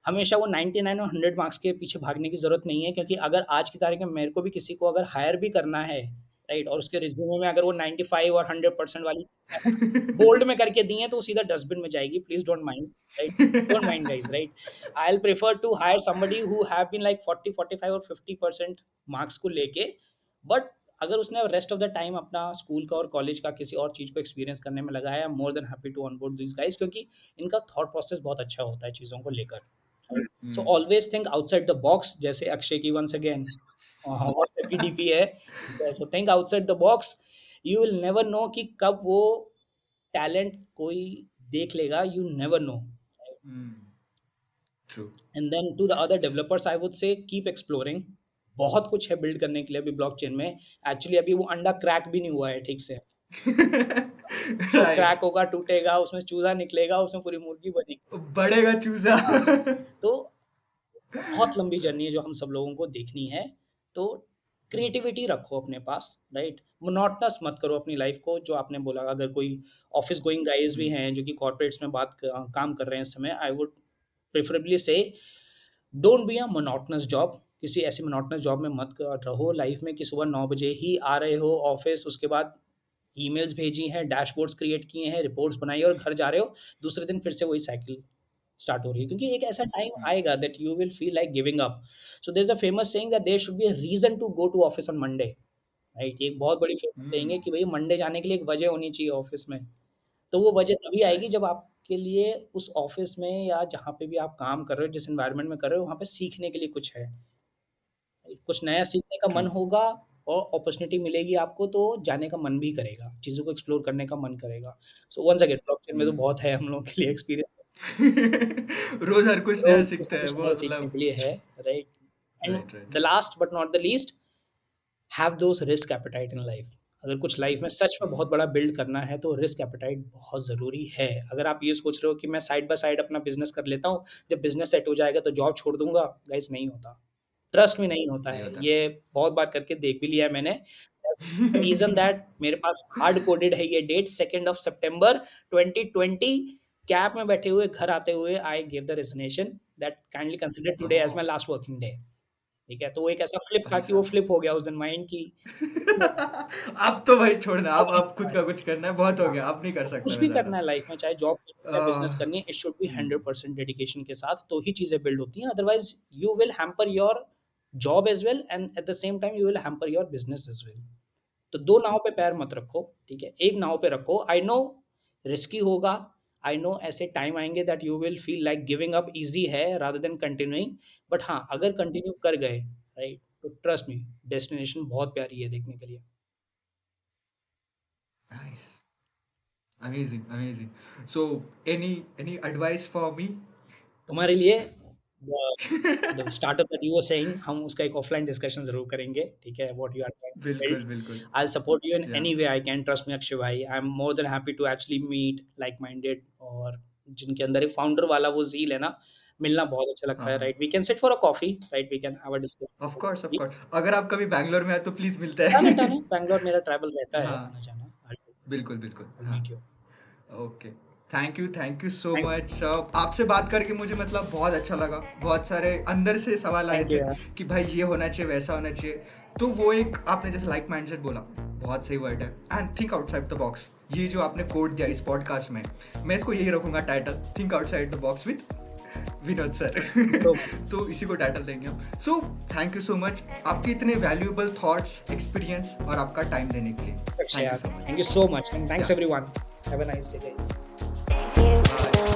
हमेशा वो 99 और 100 मार्क्स के पीछे भागने की ज़रूरत नहीं है क्योंकि अगर आज की तारीख में मेरे को भी किसी को अगर हायर भी करना है, राइट? और उसके रिज़्यूमे में अगर वो 95 और 100% वाली बोल्ड में करके दी हैं, तो वो सीधा डस्टबिन में जाएगी, please don't mind, right? Don't mind guys, right? I will prefer to hire somebody who have been like 40, 45 और 50% मार्क्स को लेके, बट अगर उसने रेस्ट ऑफ द टाइम अपना स्कूल का और कॉलेज का किसी और चीज़ को एक्सपीरियंस करने में लगाया, I am more than happy to onboard these guys क्योंकि इनका थॉट प्रोसेस बहुत अच्छा होता है चीज़ों को लेकर। Right? So hmm always think outside the box जैसे अक्षय की वन्स अगेन व्हाट्सएप की डीपी है। So think outside the box, you will never know कि कब वो टैलेंट कोई देख लेगा, you never know. True. And then to the other developers I would say keep exploring. बहुत कुछ है बिल्ड करने के लिए अभी ब्लॉकचेन में। एक्चुअली अभी वो अंडा क्रैक भी नहीं हुआ है ठीक से। वो राइट। क्रैक होगा, टूटेगा, उसमें चूजा निकलेगा, उसमें पूरी मुर्गी बनेगी। बढ़ेगा चूजा। हाँ, तो बहुत लंबी जर्नी है जो हम सब लोगों को देखनी है। तो क्रिएटिविटी रखो अपने पास, राइट? मोनोटोनस मत करो अपनी लाइफ को जो आपने बोला अगर कोई ऑफिस गोइंग गाइज़ भी हैं जो कि कॉर्पोरेट्स में काम कर रहे हैं इस समय, आई वुड प्रेफरेबली से don't be a monotonous job. किसी ऐसी मोनोटोनस जॉब में मत रहो लाइफ में कि सुबह 9 बजे ही आ रहे हो ऑफिस, उसके बाद ईमेल्स भेजी हैं, डैशबोर्ड्स क्रिएट किए हैं, रिपोर्ट्स बनाई है और घर जा रहे हो, दूसरे दिन फिर से वही साइकिल स्टार्ट हो रही है क्योंकि एक ऐसा टाइम आएगा that you will feel like giving up. So there is a famous saying that there should be a reason to go to office on Monday, right? एक बहुत बड़ी फेमस सेइंग है कि भई मंडे जाने के लिए एक वजह होनी चाहिए ऑफिस में। तो वो वजह तभी आएगी राइट। जब आपके लिए उस ऑफिस में या जहाँ पे भी आप काम कर रहे हो, जिस एनवायरनमेंट में कर रहे हो, वहाँ पे सीखने के लिए कुछ है, राइट? कुछ नया सीखने का मन ट्रू। होगा और अपॉर्चुनिटी मिलेगी आपको तो जाने का मन भी करेगा, चीज़ों को एक्सप्लोर करने का मन करेगा। सो वन्स अगेन ब्लॉकचेन में तो बहुत है हम लोगों के लिए एक्सपीरियंस, रोज हर कुछ नया रोज़ कुछ सीखते ना हैं कुछ वो नया सीखने मतलब। के लिए है, right? And right right the right. Last but not the least, have those risk appetite in life. अगर कुछ लाइफ में सच में बहुत बड़ा बिल्ड करना है तो रिस्क एपेटाइट बहुत ज़रूरी है। अगर आप ये सोच रहे हो कि मैं साइड बाय साइड अपना बिज़नेस कर लेता हूँ, जब बिज़नेस सेट हो जाएगा तो जॉब छोड़ दूँगा, गाइस नहीं होता। ट्रस्ट में नहीं होता नहीं है। होता। ये बहुत बार करके देख भी लिया है मैंने। रीज़न दैट मेरे पास हार्ड कोडेड है ये date 2nd of September 2020, cab में बैठे हुए घर आते हुए I give the resignation that kindly consider today as my oh last working day. ठीक है? तो वो एक ऐसा फ्लिप था भाई कि वो साहब। फ्लिप हो गया उस दिन माइंड की अब तो भाई छोड़ना, अब नहीं अब खुद होता है। का कुछ करना है, बहुत हो हाँ, गया, अब नहीं कर तो सकता कुछ मैं भी ज्यादा। करना है लाइफ में, चाहे जॉब करनी है, चाहे बिज़नेस करनी है, it should be hmm, 100% dedication के साथ तो ही चीज़ें बिल्ड होती हैं, otherwise you will hamper your job as well and at the same time you will hamper your business as well. तो 2 नाव पे पैर मत रखो, ठीक है? एक नाव पे रखो। आई नो रिस्की होगा, आई नो ऐसे टाइम आएँगे that you will feel like giving up easy है रादर देन कंटिन्यूइंग, बट हाँ, अगर कंटिन्यू कर गए, राइट? तो ट्रस्ट मी डेस्टिनेशन बहुत प्यारी है देखने के लिए। Nice, amazing amazing. So any advice for me? तुम्हारे लिए the startup that you were saying हम उसका एक ऑफलाइन डिस्कशन ज़रूर करेंगे, ठीक है? What you are trying to बिल्कुल बिल्ड। बिल्कुल। I will support you in या any way I can, trust me Akshay भाई। I am more than happy to actually meet like minded और जिनके अंदर एक फाउंडर वाला वो ज़ील है ना, मिलना बहुत अच्छा हाँ लगता है, हाँ। Right? We can sit for a coffee, right? We can have a of discussion. Course of course, अगर आप कभी बैंगलोर में आए तो प्लीज मिलते डन है, हैं। डन है। बैंगलोर मेरा ट्रैवल रहता है हाँ आना-जाना। आई बिल्कुल बिल्कुल विल हाँ। Meet you. Okay, thank you so thank much sir, आपसे बात करके मुझे मतलब बहुत अच्छा लगा। बहुत सारे अंदर से सवाल आए थैंक यू थे यार। कि भाई ये होना चाहिए, वैसा होना चाहिए। तो वो एक आपने जैसे लाइक माइंडसेट बोला, बहुत सही वर्ड है, and think outside the box. ये जो आपने कोड दिया इस पॉडकास्ट में, मैं इसको यही रखूंगा title, think outside the box with Vinod sir. Thank you so much तो इसी को टाइटल देंगे हम। So thank you so much आपके इतने वैल्यूएबल थॉट्स, एक्सपीरियंस और आपका टाइम देने के लिए। अक्षय थैंक यू यार। So much thank you so much and thanks sir. Everyone. Have a nice day guys. या